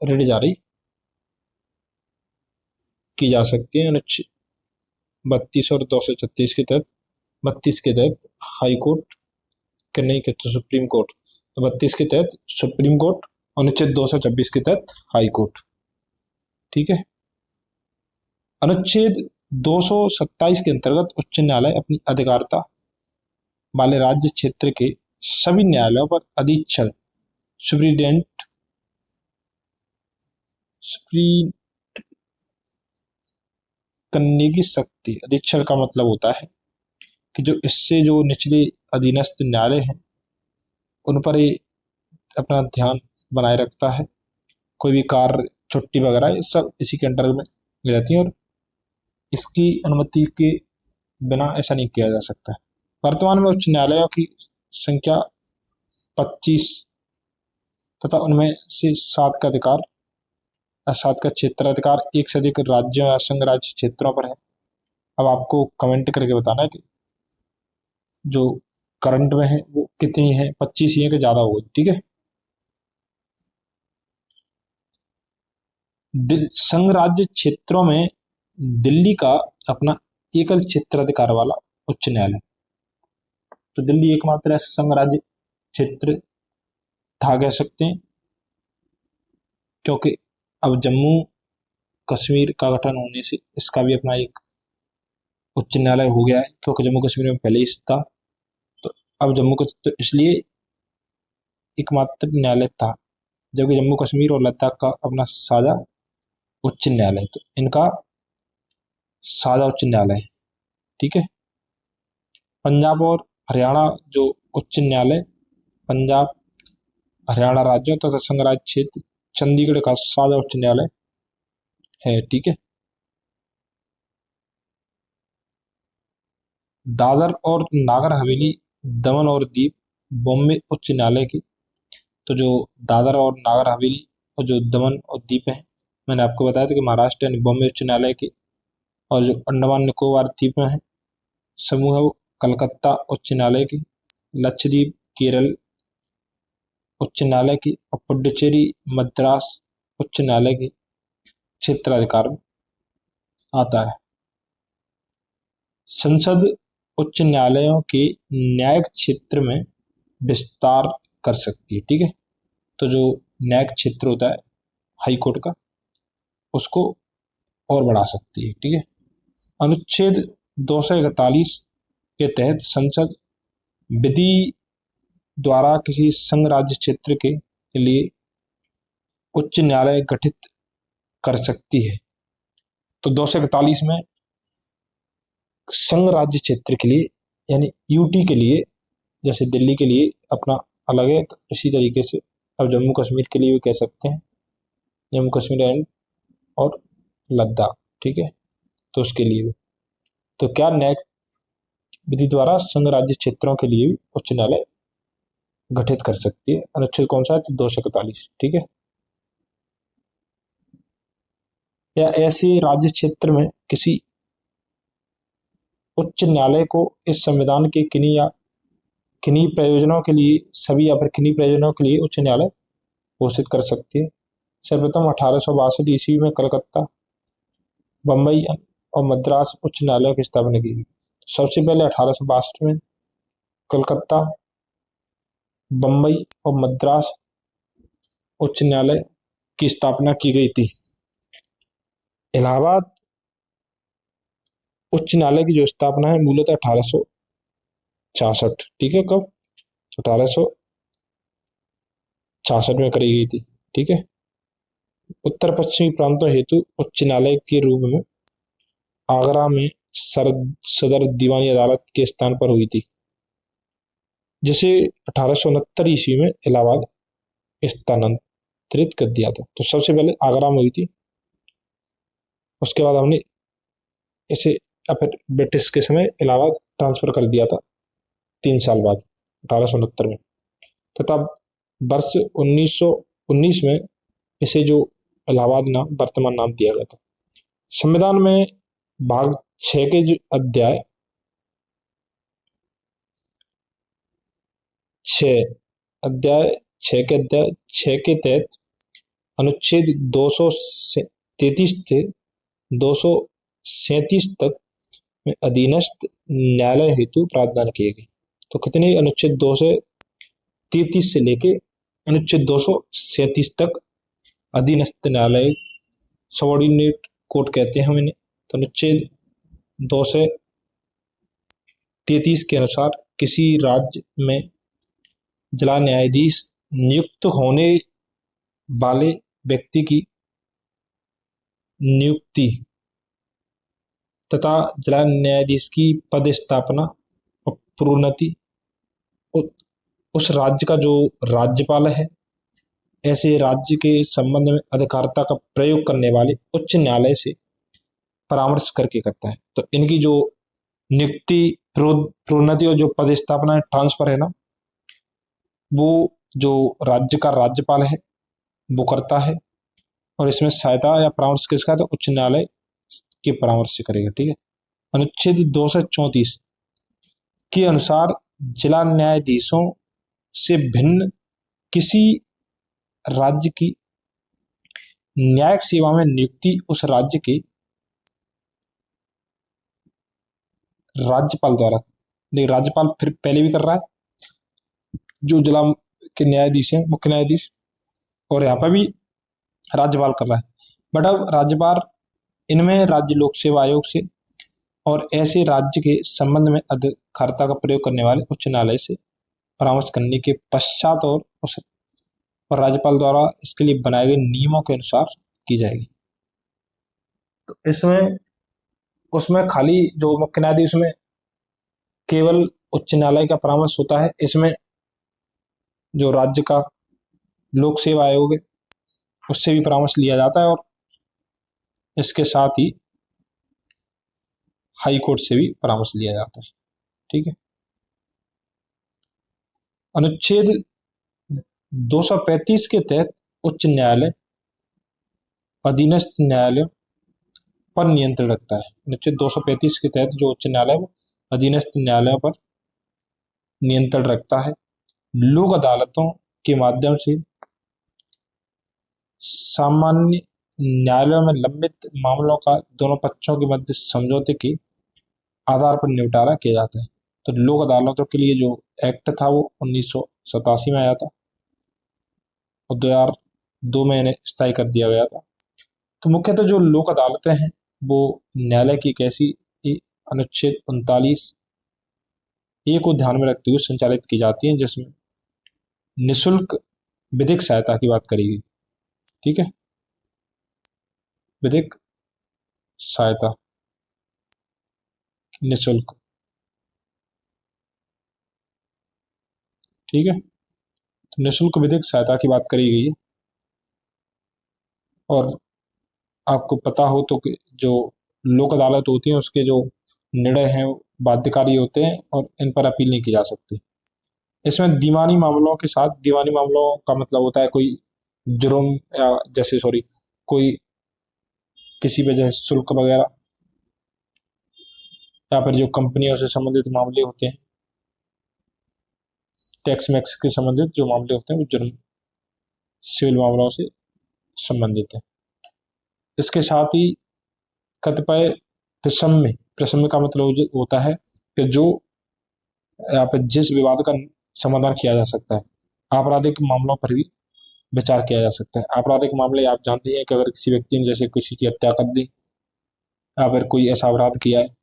ऋण जारी की जा सकती है। अनुच्छेद 32 और 236 के तहत, 32 के तहत हाई कोर्ट के, नहीं के तो सुप्रीम कोर्ट, तो 32 के तहत सुप्रीम कोर्ट, अनुच्छेद 226 के तहत हाई कोर्ट। ठीक है। अनुच्छेद 227 के अंतर्गत उच्च न्यायालय अपनी अधिकारिता वाले राज्य क्षेत्र के सभी न्यायालयों पर अधीक्षण सुप्रीडेंट करने की शक्ति, अधीक्षण का मतलब होता है कि जो इससे जो निचले अधीनस्थ न्यायालय हैं उन पर ये अपना ध्यान बनाए रखता है। कोई भी कार्य, छुट्टी वगैरह, ये सब इसी के अंडर में रहती है और इसकी अनुमति के बिना ऐसा नहीं किया जा सकता है। वर्तमान में उच्च न्यायालयों की संख्या 25 तथा उनमें से 7 का अधिकार, 7 का क्षेत्राधिकार एक से अधिक राज्यों या संघ राज्य क्षेत्रों पर है। अब आपको कमेंट करके बताना है कि जो करंट में है वो कितनी है, 25 ही है कि ज्यादा होगी। ठीक है। संघ राज्य क्षेत्रों में दिल्ली का अपना एकल क्षेत्राधिकार वाला उच्च न्यायालय, तो दिल्ली एकमात्र संघ राज्य क्षेत्र था कह सकते हैं, क्योंकि अब जम्मू कश्मीर का गठन होने से इसका भी अपना एक उच्च न्यायालय हो गया है, क्योंकि जम्मू कश्मीर में पहले ही था, तो अब जम्मू कश्मीर, तो इसलिए एकमात्र न्यायालय था, जबकि जम्मू कश्मीर और लद्दाख का अपना साझा उच्च न्यायालय, तो इनका साझा उच्च न्यायालय है। ठीक है। पंजाब और हरियाणा जो उच्च न्यायालय, पंजाब हरियाणा राज्यों तथा संघ राज्य क्षेत्र चंडीगढ़ का साझा उच्च न्यायालय है। ठीक है। दादर और नागर हवेली, दमन और दीव बॉम्बे उच्च न्यायालय की, तो जो दादर और नागर हवेली और जो दमन और दीप है, मैंने आपको बताया था कि महाराष्ट्र यानी बॉम्बे उच्च न्यायालय की, और जो अंडमान निकोबार द्वीप में है समूह है वो कलकत्ता उच्च न्यायालय की, लक्षद्वीप केरल उच्च न्यायालय की, और पुडुचेरी मद्रास उच्च न्यायालय की क्षेत्राधिकार में आता है। संसद उच्च न्यायालयों के न्यायिक क्षेत्र में विस्तार कर सकती है। ठीक है। तो जो न्यायिक क्षेत्र होता है हाई कोर्ट का, उसको और बढ़ा सकती है। ठीक है। अनुच्छेद 241 के तहत संसद विधि द्वारा किसी संघ राज्य क्षेत्र के लिए उच्च न्यायालय गठित कर सकती है। तो 241 में संघ राज्य क्षेत्र के लिए यानी यूटी के लिए, जैसे दिल्ली के लिए अपना अलग है, तो इसी तरीके से अब जम्मू कश्मीर के लिए भी कह सकते हैं, जम्मू कश्मीर एंड और लद्दाख। ठीक है। तो उसके लिए भी, तो क्या न्यायिक विधि द्वारा संघ राज्य क्षेत्रों के लिए भी उच्च न्यायालय गठित कर सकती है। अनुच्छेद कौन सा है? तो 241। ठीक है। या ऐसे राज्य क्षेत्र में किसी उच्च न्यायालय को इस संविधान के किन्हीं प्रयोजनों के लिए, सभी या फिर किन्हीं प्रयोजनों के लिए उच्च न्यायालय घोषित कर सकती है। सर्वप्रथम 1862 ईस्वी में कलकत्ता, बम्बई और मद्रास उच्च न्यायालय की स्थापना की गई। सबसे पहले 1862 में कलकत्ता, बम्बई और मद्रास उच्च न्यायालय की स्थापना की गई थी। इलाहाबाद उच्च न्यायालय की जो स्थापना है मूलतः 1866, ठीक है, कब? 1866 में करी गई थी। ठीक है। उत्तर पश्चिमी प्रांतों हेतु उच्च न्यायालय के रूप में आगरा में सदर दीवानी अदालत के स्थान पर हुई थी, जिसे 1869 ईस्वी में इलाहाबाद स्थानांतरित कर दिया था। तो सबसे पहले आगरा में हुई थी, उसके बाद हमने इसे फिर ब्रिटिश के समय इलाहाबाद ट्रांसफर कर दिया था 3 साल बाद 1869 में, तथा वर्ष 1919 में इसे जो इलाहाबाद नाम वर्तमान नाम दिया गया था। संविधान में भाग 6 के जो अध्याय 6 के तहत अनुच्छेद 233 से 237 तक में अधीनस्थ न्यायालय हेतु प्रावधान किए गए। तो कितने अनुच्छेद 233 से लेके अनुच्छेद 237 तक अधीनस्थ न्यायालय, सबऑर्डिनेट कोर्ट कहते हैं हम इन्हें। तो अनुच्छेद 233 के अनुसार किसी राज्य में जिला न्यायाधीश नियुक्त होने वाले व्यक्ति की नियुक्ति तथा जिला न्यायाधीश की पदस्थापना और प्रोन्नति उस राज्य का जो राज्यपाल है, ऐसे राज्य के संबंध में अधिकारिता का प्रयोग करने वाले उच्च न्यायालय से परामर्श करके करता है। तो इनकी जो नियुक्ति, प्रोन्नति और जो पदस्थापना ट्रांसफर है ना, वो जो राज्य का राज्यपाल है वो करता है, और इसमें सहायता या परामर्श किसका है, तो उच्च न्यायालय के परामर्श से करेगा। ठीक है। अनुच्छेद 234 के अनुसार जिला न्यायाधीशों से भिन्न किसी राज्य की न्यायिक सेवा में नियुक्ति उस राज्य के राज्यपाल द्वारा, देखिए राज्यपाल फिर पहले भी कर रहा है, जो जिला के न्यायाधीश हैं, मुख्य न्यायाधीश, और यहाँ पर भी राज्यपाल कर रहा है। बट अब राज्यपाल इनमें राज्य लोक सेवा आयोग से और ऐसे राज्य के संबंध में अधिकारिता का प्रयोग करने वाले उच्च न्यायालय से परामर्श करने के पश्चात और राज्यपाल द्वारा इसके लिए बनाए गए नियमों के अनुसार की जाएगी। तो इसमें उसमें खाली जो मुख्य न्यायाधीश में केवल उच्च न्यायालय का परामर्श होता है, इसमें जो राज्य का लोक सेवा आयोग है उससे भी परामर्श लिया जाता है, और इसके साथ ही हाई कोर्ट से भी परामर्श लिया जाता है। ठीक है। अनुच्छेद 235 के तहत उच्च न्यायालय अधीनस्थ न्यायालयों पर नियंत्रण रखता है। अनुच्छेद 235 के तहत जो उच्च न्यायालय अधीनस्थ न्यायालयों पर नियंत्रण रखता है। लोक अदालतों के माध्यम से सामान्य न्यायालयों में लंबित मामलों का दोनों पक्षों के मध्य समझौते के आधार पर निपटारा किया जाता है। तो लोक अदालतों के लिए जो एक्ट था वो 1987 में आया था और 2002 में इन्हें स्थायी कर दिया गया था। तो मुख्यतः जो लोक अदालतें हैं वो न्यायालय की एक ऐसी अनुच्छेद 39 ए को ध्यान में रखते हुए संचालित की जाती हैं, जिसमें निःशुल्क विधिक सहायता की बात करी गई। ठीक है। विधिक सहायता निःशुल्क। ठीक है। तो निःशुल्क विधिक सहायता की बात करी गई है, और आपको पता हो तो जो लोक अदालत होती है उसके जो निर्णय हैं बाध्यकारी होते हैं और इन पर अपील नहीं की जा सकती। इसमें दीवानी मामलों के साथ, दीवानी मामलों का मतलब होता है कोई जुर्म या कोई किसी पे जैसे शुल्क वगैरह, या फिर जो कंपनियों से संबंधित मामले होते हैं, टैक्स मैक्स के संबंधित जो मामले होते हैं वो जुर्म सिविल मामलों से संबंधित है। इसके साथ ही कतिपय प्रशम्य का मतलब होता है कि जो यहाँ पे जिस विवाद का समाधान किया जा सकता है, आपराधिक मामलों पर भी विचार किया जा सकता है। आपराधिक मामले आप जानते हैं कि अगर किसी व्यक्ति ने जैसे किसी की हत्या कर दी या फिर कोई ऐसा अपराध किया है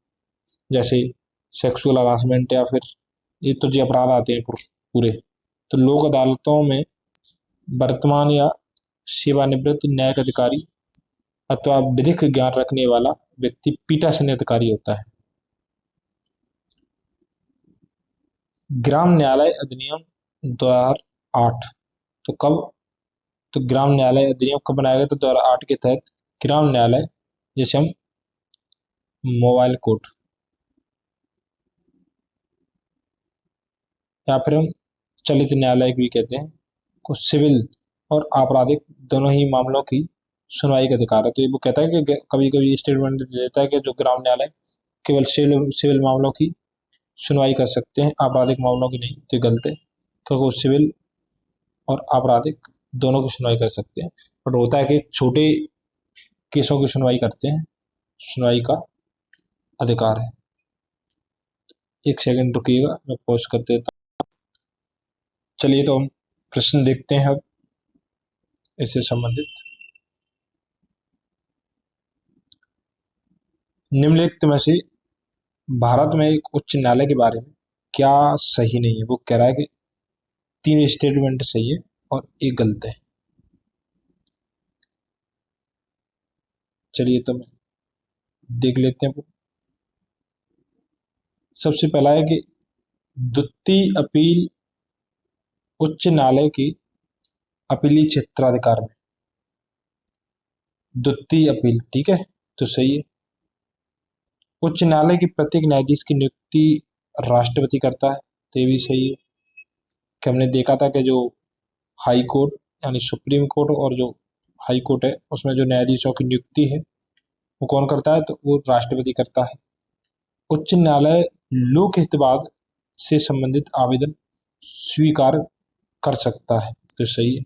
जैसे सेक्सुअल हरासमेंट, या फिर ये तो जो अपराध आते हैं पूरे, तो लोक अदालतों में वर्तमान या सेवानिवृत्त न्यायिक अधिकारी अथवा विधिक ज्ञान रखने वाला व्यक्ति पीठासीन अधिकारी होता है। ग्राम न्यायालय अधिनियम 2008। तो कब, तो ग्राम न्यायालय अधिनियम कब बनाया गया? तो 2008 के तहत ग्राम न्यायालय, जैसे हम मोबाइल कोर्ट या फिर हम चलित न्यायालय भी कहते हैं, को सिविल और आपराधिक दोनों ही मामलों की सुनवाई का अधिकार है। तो ये वो कहता है कि कभी कभी स्टेटमेंट देता है कि जो ग्राम न्यायालय केवल सिविल सिविल मामलों की सुनवाई कर सकते हैं, आपराधिक मामलों की नहीं। तो ये गलत है, क्योंकि वो सिविल और आपराधिक दोनों की सुनवाई कर सकते हैं। बट होता है कि छोटे केसों की सुनवाई करते हैं, सुनवाई का अधिकार है। एक सेकंड रुकिएगा, मैं पॉज कर देता हूँ। चलिए तो हम प्रश्न देखते हैं अब इससे संबंधित। निम्नलिखित में से भारत में एक उच्च न्यायालय के बारे में क्या सही नहीं है? वो कह रहा है कि 3 स्टेटमेंट सही है और एक गलत है। चलिए तो मैं देख लेते हैं। सबसे पहला है कि द्वितीय अपील उच्च न्यायालय के अपीली क्षेत्राधिकार में। द्वितीय अपील, ठीक है, तो सही है। उच्च न्यायालय के प्रत्येक न्यायाधीश की नियुक्ति राष्ट्रपति करता है, तो ये भी सही है। कि हमने देखा था कि जो हाई कोर्ट यानी सुप्रीम कोर्ट और जो हाई कोर्ट है उसमें जो न्यायाधीशों की नियुक्ति है वो कौन करता है? तो वो राष्ट्रपति करता है। उच्च न्यायालय लोक हितवाद से संबंधित आवेदन स्वीकार कर सकता है, तो सही है।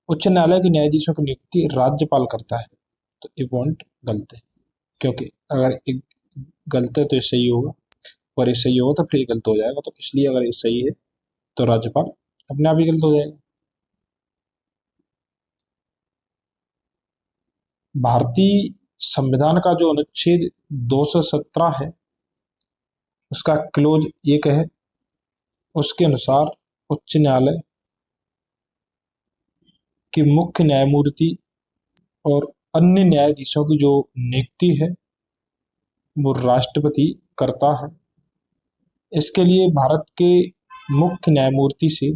उच्च न्यायालय के न्यायाधीशों की नियुक्ति राज्यपाल करता है, तो ये पॉइंट गलत है, क्योंकि अगर एक गलत है तो ये सही होगा, और ये सही होगा तो फिर ये गलत हो जाएगा। तो इसलिए अगर ये सही है तो राज्यपाल अपने आप ही गलत हो जाएगा। भारतीय संविधान का जो अनुच्छेद 217 है उसका क्लोज एक है, उसके अनुसार उच्च न्यायालय के मुख्य न्यायमूर्ति और अन्य न्यायाधीशों की जो नियुक्ति है वो राष्ट्रपति करता है। इसके लिए भारत के मुख्य न्यायमूर्ति से,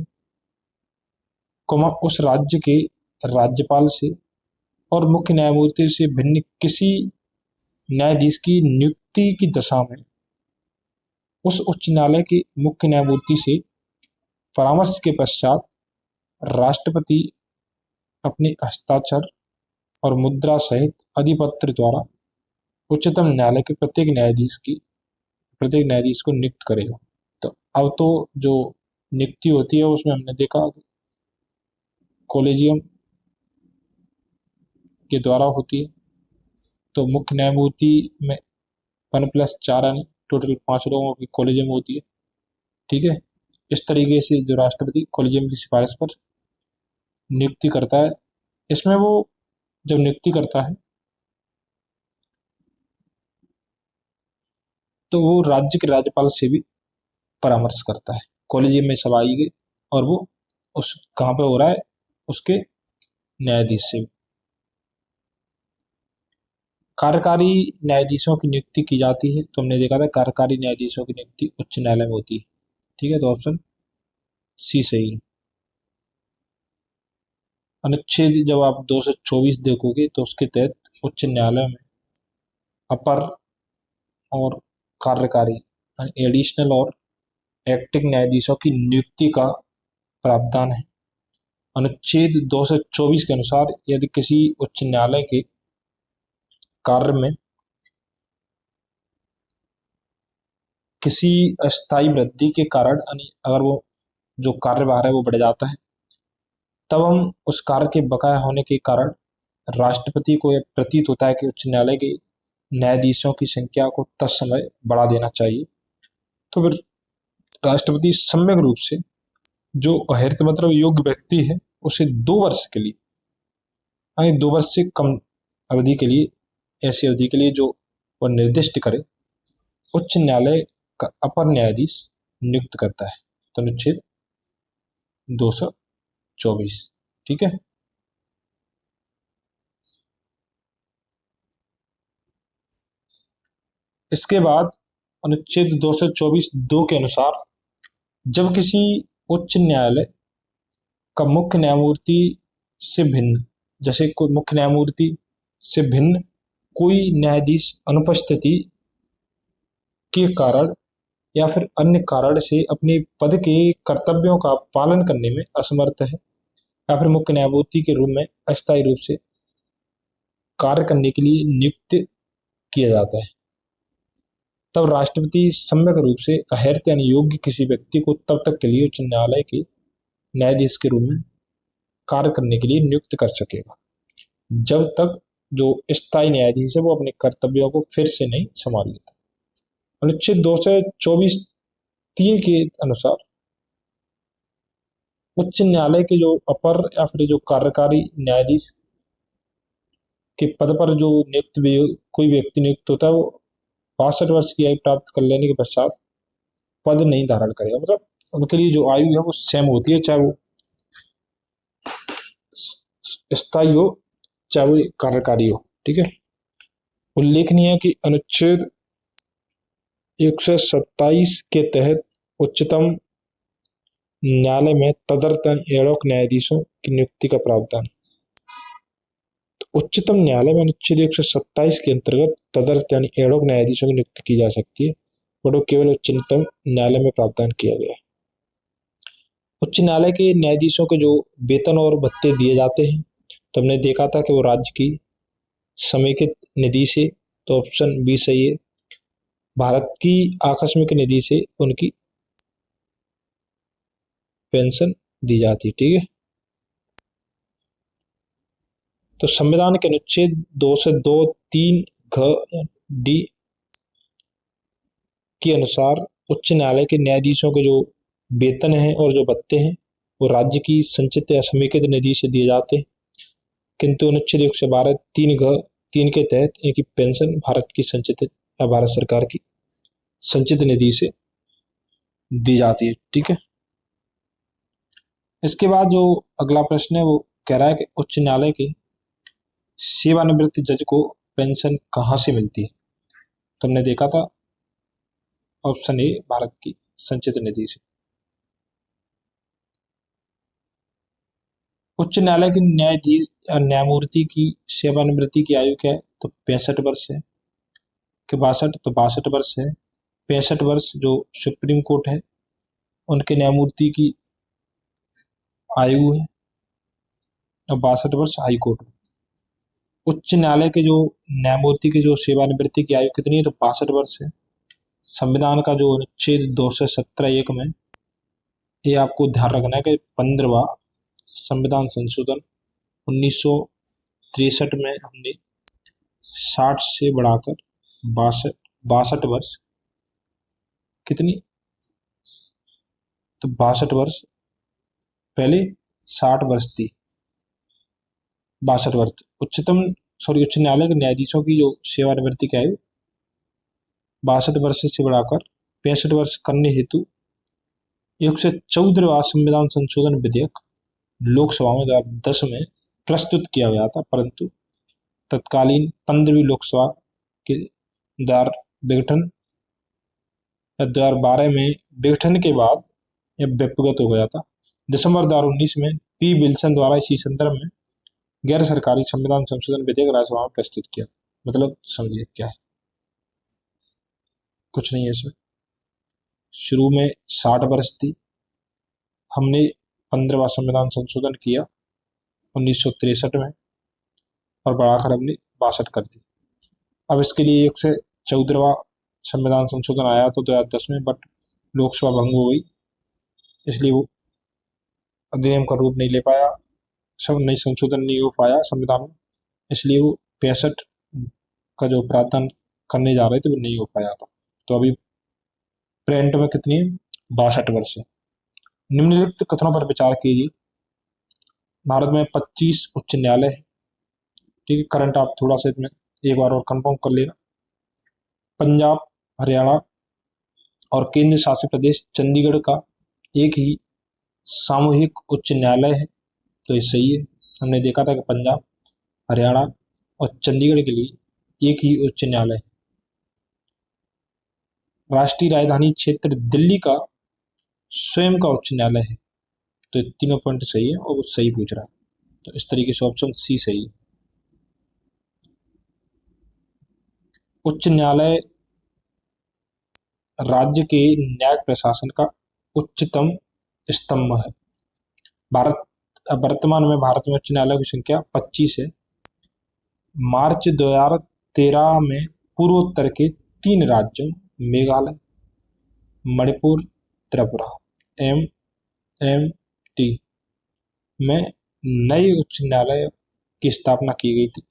उस राज्य के राज्यपाल से और मुख्य न्यायमूर्ति से भिन्न किसी न्यायाधीश की नियुक्ति की दशा में उस उच्च न्यायालय के मुख्य न्यायमूर्ति से परामर्श के पश्चात राष्ट्रपति अपने हस्ताक्षर और मुद्रा सहित अधिपत्र द्वारा उच्चतम न्यायालय के प्रत्येक न्यायाधीश को नियुक्त करेगा। तो अब तो जो नियुक्ति होती है उसमें हमने देखा कॉलेजियम के द्वारा होती है। तो मुख्य न्यायमूर्ति में 1+4 यानी टोटल 5 लोगों की कॉलेजियम होती है, ठीक है। इस तरीके से जो राष्ट्रपति कॉलेजियम की सिफारिश पर नियुक्ति करता है, इसमें वो जब नियुक्ति करता है तो वो राज्य के राज्यपाल से भी परामर्श करता है। कॉलेजियम में सब आएंगे और वो उस कहाँ पे हो रहा है, उसके न्यायाधीश से। कार्यकारी न्यायाधीशों की नियुक्ति की जाती है, तो हमने देखा था कार्यकारी न्यायाधीशों की नियुक्ति उच्च न्यायालय में होती है, ठीक है। तो ऑप्शन सी सही है। अनुच्छेद जब आप 224 देखोगे तो उसके तहत उच्च न्यायालय में अपर और कार्यकारी एडिशनल और एक्टिंग न्यायाधीशों की नियुक्ति का प्रावधान है। अनुच्छेद 224 के अनुसार यदि किसी उच्च न्यायालय के कार्य में किसी अस्थायी वृद्धि के कारण यानी अगर वो जो कार्यभार है वो बढ़ जाता है, तब हम उस कार्य के बकाया होने के कारण राष्ट्रपति को यह प्रतीत होता है कि उच्च न्यायालय के न्यायाधीशों की संख्या को तत्समय बढ़ा देना चाहिए, तो फिर राष्ट्रपति सम्यक रूप से जो अहर्त मतलब योग्य व्यक्ति है उसे 2 वर्ष के लिए यानी 2 वर्ष से कम अवधि के लिए, ऐसी अवधि के लिए जो वह निर्दिष्ट करे, उच्च न्यायालय का अपर न्यायाधीश नियुक्त करता है। तो अनुच्छेद 224, ठीक है। इसके बाद अनुच्छेद 224(2) के अनुसार जब किसी उच्च न्यायालय का मुख्य न्यायमूर्ति से भिन्न, जैसे कोई मुख्य न्यायमूर्ति से भिन्न कोई न्यायाधीश अनुपस्थिति के कारण या फिर अन्य कारण से अपने पद के कर्तव्यों का पालन करने में असमर्थ है या फिर मुख्य न्यायमूर्ति के रूप में अस्थायी रूप से कार्य करने के लिए नियुक्त किया जाता है, तब राष्ट्रपति सम्यक रूप से अहर्त यानी योग्य किसी व्यक्ति को तब तक के लिए उच्च न्यायालय के न्यायाधीश के रूप में कार्य करने के लिए नियुक्त कर सकेगा जब तक जो स्थायी न्यायाधीश है वो अपने कर्तव्यों को फिर से नहीं संभाल लेता। अनुच्छेद 224(3) के अनुसार उच्च न्यायालय के जो अपर या फिर जो कार्यकारी न्यायाधीश के पद पर जो कोई व्यक्ति नियुक्त होता है वो 62 वर्ष की आयु प्राप्त कर लेने के पश्चात पद नहीं धारण करेगा। मतलब उनके लिए जो आयु है वो सेम होती है, चाहे वो स्थायी हो चाहे वो कार्यकारी हो। ठीक है। उल्लेखनीय है कि अनुच्छेद 127 के तहत उच्चतम न्यायालय में तदर्थ एडॉक न्यायाधीशों की नियुक्ति का प्रावधान। तो उच्चतम न्यायालय में अनुच्छेद 127 के अंतर्गत तदर्थ यानी एडॉक न्यायाधीशों की नियुक्ति की जा सकती है, बट वो केवल उच्चतम न्यायालय में प्रावधान किया गया है। उच्च न्यायालय के न्यायाधीशों के जो वेतन और भत्ते दिए जाते हैं, तो हमने देखा था कि वो राज्य की समेकित निधि से, तो ऑप्शन बी सही है। भारत की आकस्मिक निधि से उनकी पेंशन दी जाती है। ठीक है। तो संविधान के अनुच्छेद 202(3) घ डी के अनुसार उच्च न्यायालय के न्यायाधीशों के जो वेतन हैं और जो भत्ते हैं वो राज्य की संचित या समेकित निधि से दिए जाते हैं, किंतु अनुच्छेद 112(3) घ 3 के तहत इनकी पेंशन भारत की संचित या भारत सरकार की संचित निधि से दी जाती है। ठीक है। इसके बाद जो अगला प्रश्न है वो कह रहा है कि उच्च न्यायालय के सेवानिवृत्त जज को पेंशन कहाँ से मिलती है। तो हमने देखा था ऑप्शन ए भारत की संचित निधि से। उच्च न्यायालय के न्यायाधीश या न्यायमूर्ति की सेवानिवृत्ति की आयु क्या है, तो 65 वर्ष है कि 62, तो 62 वर्ष है। 65 वर्ष जो सुप्रीम कोर्ट है उनके न्यायमूर्ति की आयु है और 62 वर्ष हाई कोर्ट में। उच्च न्यायालय के जो न्यायमूर्ति की जो सेवानिवृत्ति की आयु कितनी है, तो 62 वर्ष है। संविधान का जो अनुच्छेद 217(1) में ये आपको ध्यान रखना है कि 15वां संविधान संशोधन 1963 में हमने 60 से बढ़ाकर 62 वर्ष, कितनी, तो 62 वर्ष, पहले 60 वर्ष थी, 62 वर्ष। उच्च न्यायालय के न्यायाधीशों की जो सेवानिवृत्ति की आयु 62 वर्ष से बढ़ाकर 65 वर्ष करने हेतु 114वां संविधान संशोधन विधेयक लोकसभा में 2010 में प्रस्तुत किया गया था, परंतु तत्कालीन 15वीं लोकसभा के द्वारा विघटन 2012 में विघटन के बाद यह व्यक्तिगत हो गया था। दिसंबर 2019 में पी विल्सन द्वारा इसी संदर्भ में गैर सरकारी संविधान संशोधन विधेयक राज्यसभा में प्रस्तुत किया। मतलब समझिए क्या है, कुछ नहीं है इसमें। शुरू में 60 वर्ष थी, हमने 15वां संविधान संशोधन किया 1963 में और बढ़ाकर हमने 62 कर दी। अब इसके लिए 114वां संविधान संशोधन आया तो 2010 में, बट लोकसभा भंग हो गई, इसलिए वो अधिनियम का रूप नहीं ले पाया, सब नई संशोधन नहीं हो पाया संविधान में, इसलिए वो 65 का जो प्रावधान करने जा रहे थे वो नहीं हो पाया था। तो अभी प्रेजेंट में कितनी है, 62 वर्ष है। निम्नलिखित कथनों पर विचार कीजिए। भारत में 25 उच्च न्यायालय है। ठीक है। करंट आप थोड़ा सा इसमें एक बार और कंफर्म कर लेना। पंजाब, हरियाणा और केंद्र शासित प्रदेश चंडीगढ़ का एक ही सामूहिक उच्च न्यायालय है, तो ये सही है। हमने देखा था कि पंजाब, हरियाणा और चंडीगढ़ के लिए एक ही उच्च न्यायालय है। राष्ट्रीय राजधानी क्षेत्र दिल्ली का स्वयं का उच्च न्यायालय है। तो ये तीनों पॉइंट सही है और वो सही पूछ रहा है, तो इस तरीके से ऑप्शन सी सही है। उच्च न्यायालय राज्य के न्यायिक प्रशासन का उच्चतम स्तंभ है। भारत वर्तमान में भारत में उच्च न्यायालय की संख्या 25 है। मार्च 2013 में पूर्वोत्तर के 3 राज्यों Meghalaya, Manipur, Tripura M M T में नए उच्च न्यायालय की स्थापना की गई थी।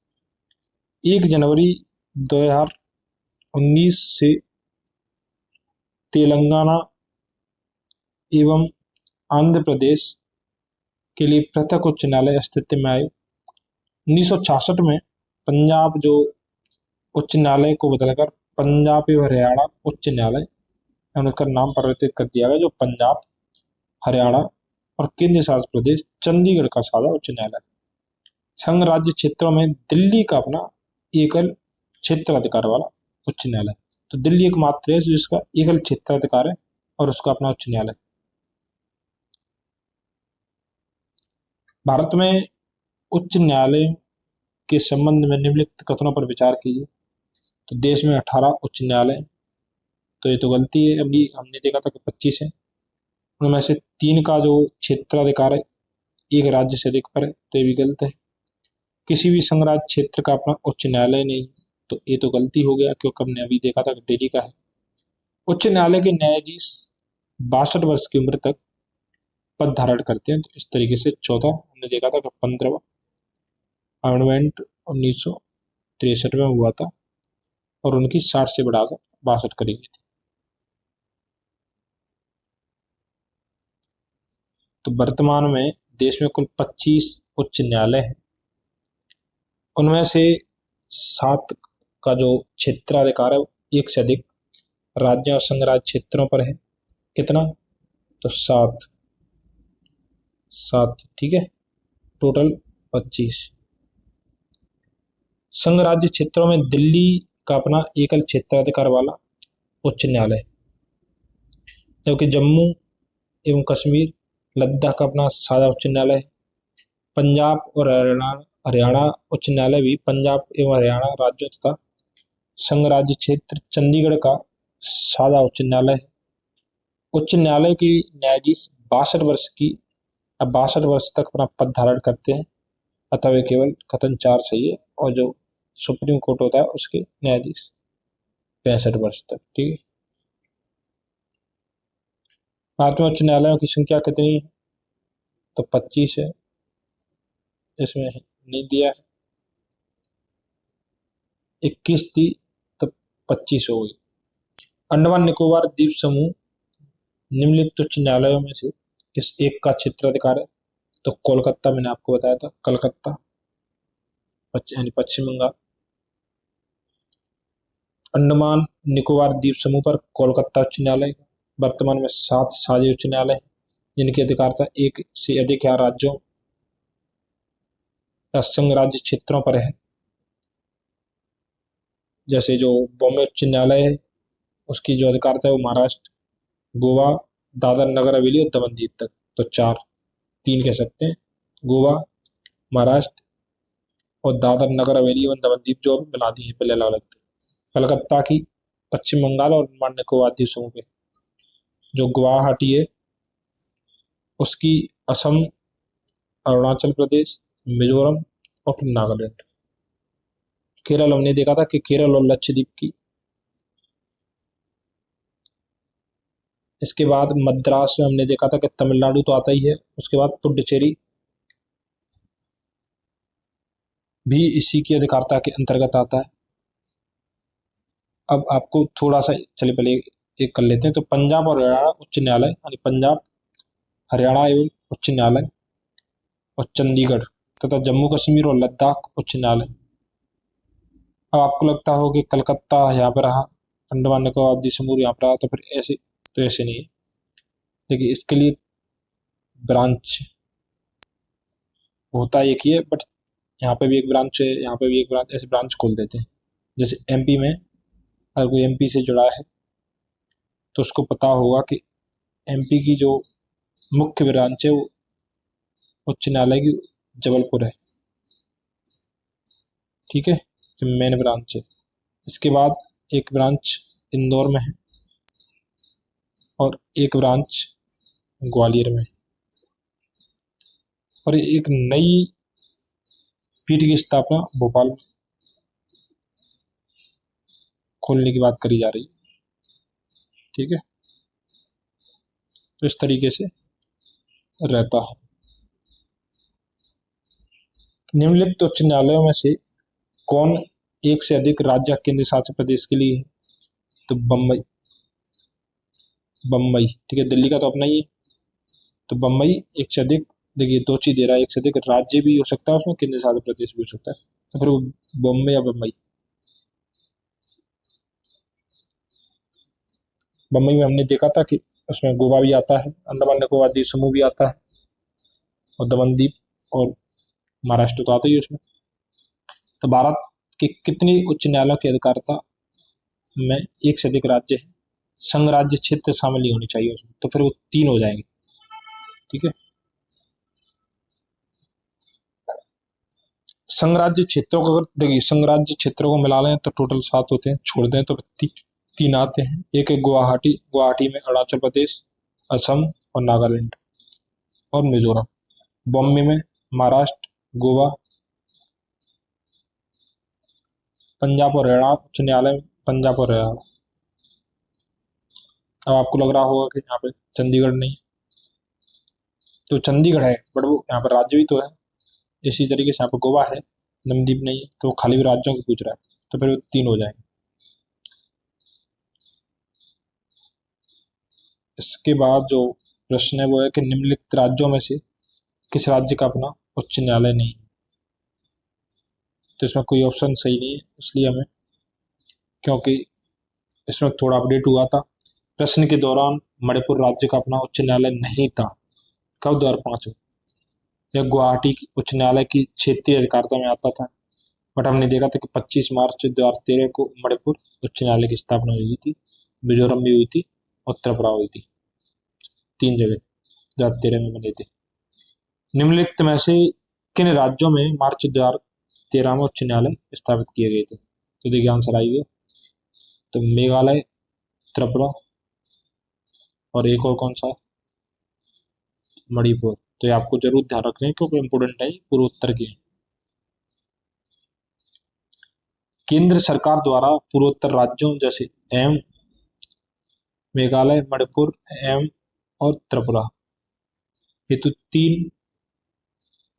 1 जनवरी 2019 से तेलंगाना एवं आंध्र प्रदेश के लिए पृथक उच्च न्यायालय अस्तित्व में आए। 1966 में पंजाब जो उच्च न्यायालय को बदलकर पंजाब एवं हरियाणा उच्च न्यायालय उसका नाम परिवर्तित कर दिया गया, जो पंजाब, हरियाणा और केंद्र शासित प्रदेश चंडीगढ़ का साझा उच्च न्यायालय। संघ राज्य क्षेत्रों में दिल्ली का अपना एकल क्षेत्राधिकार वाला उच्च न्यायालय। तो दिल्ली एकमात्र है जिसका एकल क्षेत्राधिकार है और उसका अपना उच्च न्यायालय। भारत में उच्च न्यायालय के संबंध में निम्नलिखित कथनों पर विचार कीजिए। तो देश में 18 उच्च न्यायालय, तो ये तो गलती है, अभी हमने देखा था कि 25 है। उनमें से 3 का जो क्षेत्राधिकार है एक राज्य से अधिक पर है, तो ये भी गलत है। किसी भी संघ राज्य क्षेत्र का अपना उच्च न्यायालय नहीं, तो ये तो गलती हो गया क्योंकि हमने अभी देखा था कि दिल्ली का है। उच्च न्यायालय के न्यायाधीश 62 वर्ष की उम्र तक पद धारण करते हैं। तो इस तरीके से 14 हमने देखा था कि 15वां अमेंडमेंट 1963 में हुआ था और उनकी 60 से बढ़ाकर 62 करी गई थी। तो वर्तमान में देश में कुल 25 उच्च न्यायालय हैं। उनमें से 7 का जो क्षेत्राधिकार है एक से अधिक राज्यों और संघ राज्य क्षेत्रों पर है। कितना? तो 7, ठीक है, टोटल 25। संघ राज्य क्षेत्रों में दिल्ली का अपना एकल क्षेत्राधिकार वाला उच्च न्यायालय, जबकि जम्मू एवं कश्मीर, लद्दाख का अपना साझा उच्च न्यायालय है। पंजाब और हरियाणा उच्च न्यायालय भी पंजाब एवं हरियाणा राज्यों तथा संघ राज्य क्षेत्र चंडीगढ़ का साझा उच्च न्यायालय है। उच्च न्यायालय के न्यायाधीश 62 वर्ष तक अपना पद धारण करते हैं, अतः वे केवल कथन 4 सही है। और जो सुप्रीम कोर्ट होता है उसके न्यायाधीश 65 वर्ष तक। ठीक है। भारत में उच्च न्यायालयों की संख्या कितनी है? तो 25 है, इसमें नहीं दिया है। 21 थी तो 25 हो गई। अंडमान निकोबार द्वीप समूह निम्नलिखित उच्च न्यायालयों में से किस एक का क्षेत्राधिकार है? तो कोलकाता, मैंने आपको बताया था, कलकत्ता यानी पश्चिम बंगाल। अंडमान निकोबार द्वीप समूह पर कोलकाता उच्च न्यायालय वर्तमान में 7 साझे उच्च न्यायालय जिनकी अधिकारता एक से अधिक या राज्यों या संघ राज्य क्षेत्रों पर है। जैसे जो बॉम्बे उच्च न्यायालय है उसकी जो अधिकारता है वो महाराष्ट्र, गोवा, दादर नगर हवेली और दमन दीव तक। तो 3 कह सकते हैं, गोवा, महाराष्ट्र और दादर नगर हवेली और दमन दीव जो मिला दी है पहले अलग अलग थे। कलकत्ता की पश्चिम बंगाल और अंडमान निकोबार द्वीप समूह पे। जो गुवाहाटी है उसकी असम, अरुणाचल प्रदेश, मिजोरम और नागालैंड। केरल हमने देखा था कि केरल और लक्षद्वीप की। इसके बाद मद्रास में हमने देखा था कि तमिलनाडु तो आता ही है, उसके बाद पुडुचेरी भी इसी की अधिकारता के अंतर्गत आता है। अब आपको थोड़ा सा चलिए पहले एक कर लेते हैं। तो पंजाब और हरियाणा उच्च न्यायालय यानी पंजाब, हरियाणा एवं उच्च न्यायालय और चंडीगढ़ तथा जम्मू कश्मीर और लद्दाख उच्च न्यायालय। अब आपको लगता हो कि कलकत्ता यहाँ पर रहा, अंडमान निकोबार द्वीप समूह यहाँ पर रहा, तो फिर ऐसे तो ऐसे नहीं है। देखिए इसके लिए ब्रांच होता एक ही है, बट यहाँ पे भी एक ब्रांच है, यहाँ पे भी एक ब्रांच, ऐसे ब्रांच खोल देते हैं। जैसे एमपी में अगर कोई एमपी से जुड़ा है तो उसको पता होगा कि एमपी की जो मुख्य ब्रांच है वो उच्च न्यायालय की जबलपुर है, ठीक है, जो मेन ब्रांच है। इसके बाद एक ब्रांच इंदौर में है और एक ब्रांच ग्वालियर में, और एक नई पीठ की स्थापना भोपाल में खोलने की बात करी जा रही है, ठीक है। तो इस तरीके से रहता है। निम्नलिखित उच्च न्यायालयों में से कौन एक से अधिक राज्य केंद्र शासित प्रदेश के लिए है? तो बम्बई, बम्बई, ठीक है, दिल्ली का तो अपना ही है, तो बम्बई एक से अधिक, देखिए दो चीज दे रहा है, एक से अधिक राज्य भी हो सकता है उसमें, केंद्र शासित प्रदेश भी हो सकता है, तो फिर वो बॉम्बे या बम्बई। बम्बई में हमने देखा था कि उसमें गोवा भी आता है, अंडमान निकोबार द्वीप समूह भी आता है, और दमन द्वीप और महाराष्ट्र तो आता ही है उसमें। तो भारत के कितनी उच्च न्यायालयों की अधिकारिता में एक से अधिक राज्य है, संघ राज्य क्षेत्र शामिल नहीं होने चाहिए उसमें, तो फिर वो 3 हो जाएंगे, ठीक है। संघ राज्य क्षेत्रों को अगर देखिए, संघ राज्य क्षेत्रों को मिला लें तो टोटल 7 होते हैं, छोड़ दें तो 3 आते हैं। एक है गुवाहाटी, गुवाहाटी में अरुणाचल प्रदेश, असम और नागालैंड और मिजोरम। बॉम्बे में महाराष्ट्र, गोवा, पंजाब और हरियाणा उच्च न्यायालय में पंजाब और हरियाणा। अब आपको लग रहा होगा कि यहाँ पे चंडीगढ़ नहीं, तो चंडीगढ़ है बट वो यहाँ पर राज्य भी तो है। इसी तरीके से यहाँ पर गोवा है, नवद्वीप नहीं है, तो खाली भी राज्यों की पूछ रहा है, तो फिर 3 हो जाएंगे। इसके बाद जो प्रश्न है वो है कि निम्नलिखित राज्यों में से किस राज्य का अपना उच्च न्यायालय नहीं है? तो इसमें कोई ऑप्शन सही नहीं है, इसलिए हमें, क्योंकि इसमें थोड़ा अपडेट हुआ था, प्रश्न के दौरान मणिपुर राज्य का अपना उच्च न्यायालय नहीं था। कब? 2005 में। यह गुवाहाटी उच्च न्यायालय की क्षेत्रीय अधिकारिता में आता था, बट हमने देखा था कि 25 मार्च 2013 को मणिपुर उच्च न्यायालय की स्थापना हुई थी, मिजोरम भी हुई थी और त्रिपुरा हुई थी, 3 जगह 2013 में बने थे। निम्नलिखित में से किन राज्यों में मार्च 2013 में उच्च न्यायालय स्थापित किए गए थे? तो देखिए आंसर आइए, तो मेघालय, त्रिपुरा और एक और कौन सा, मणिपुर। तो ये आपको जरूर ध्यान रखना है क्योंकि इंपोर्टेंट है, पूर्वोत्तर के। केंद्र सरकार द्वारा पूर्वोत्तर राज्यों जैसे एम, मेघालय, मणिपुर एम और त्रिपुरा हेतु 3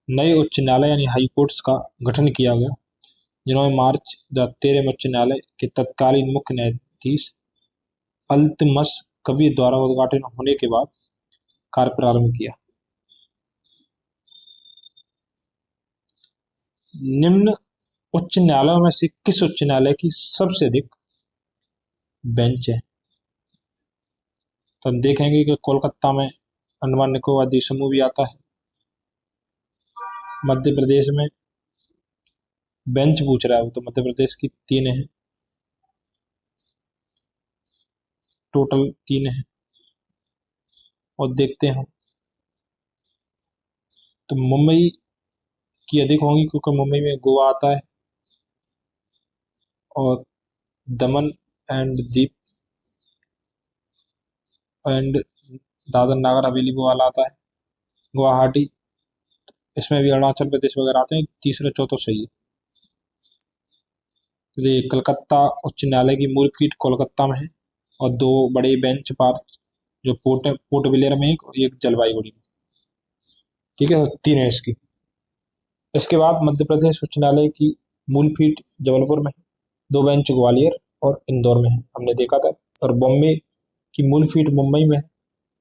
नए उच्च न्यायालय यानी हाई कोर्ट्स का गठन किया गया, जिन्होंने मार्च 2013 में उच्च न्यायालय के तत्कालीन मुख्य न्यायाधीश अल्तमश कबीर द्वारा उद्घाटन होने के बाद कार्य प्रारंभ किया। निम्न उच्च न्यायालयों में से किस उच्च न्यायालय की सबसे अधिक बेंच है? तो हम देखेंगे कि कोलकाता में अंडमान निकोबार द्वीप समूह भी आता है, मध्य प्रदेश में बेंच पूछ रहा है, तो मध्य प्रदेश की 3 है, टोटल 3 है। और देखते हैं तो मुंबई की अधिक होंगी क्योंकि मुंबई में गोवा आता है और दमन and Deep and Dadar Nagar Haveli वो वाला आता है। गुवाहाटी, इसमें भी अरुणाचल प्रदेश वगैरह आते हैं, तीसरा चौथा सही है। तो ये कलकत्ता उच्च न्यायालय की मूल पीठ कोलकाता में है और 2 बड़े बेंच पार्क जो पोर्ट ब्लेयर में एक और एक जलपाईगुड़ी में, ठीक है, 3 है इसकी। इसके बाद मध्य प्रदेश उच्च न्यायालय की मूल पीठ जबलपुर में है, 2 बेंच ग्वालियर और इंदौर में है, हमने देखा था। और बॉम्बे की मूल पीठ मुंबई में है,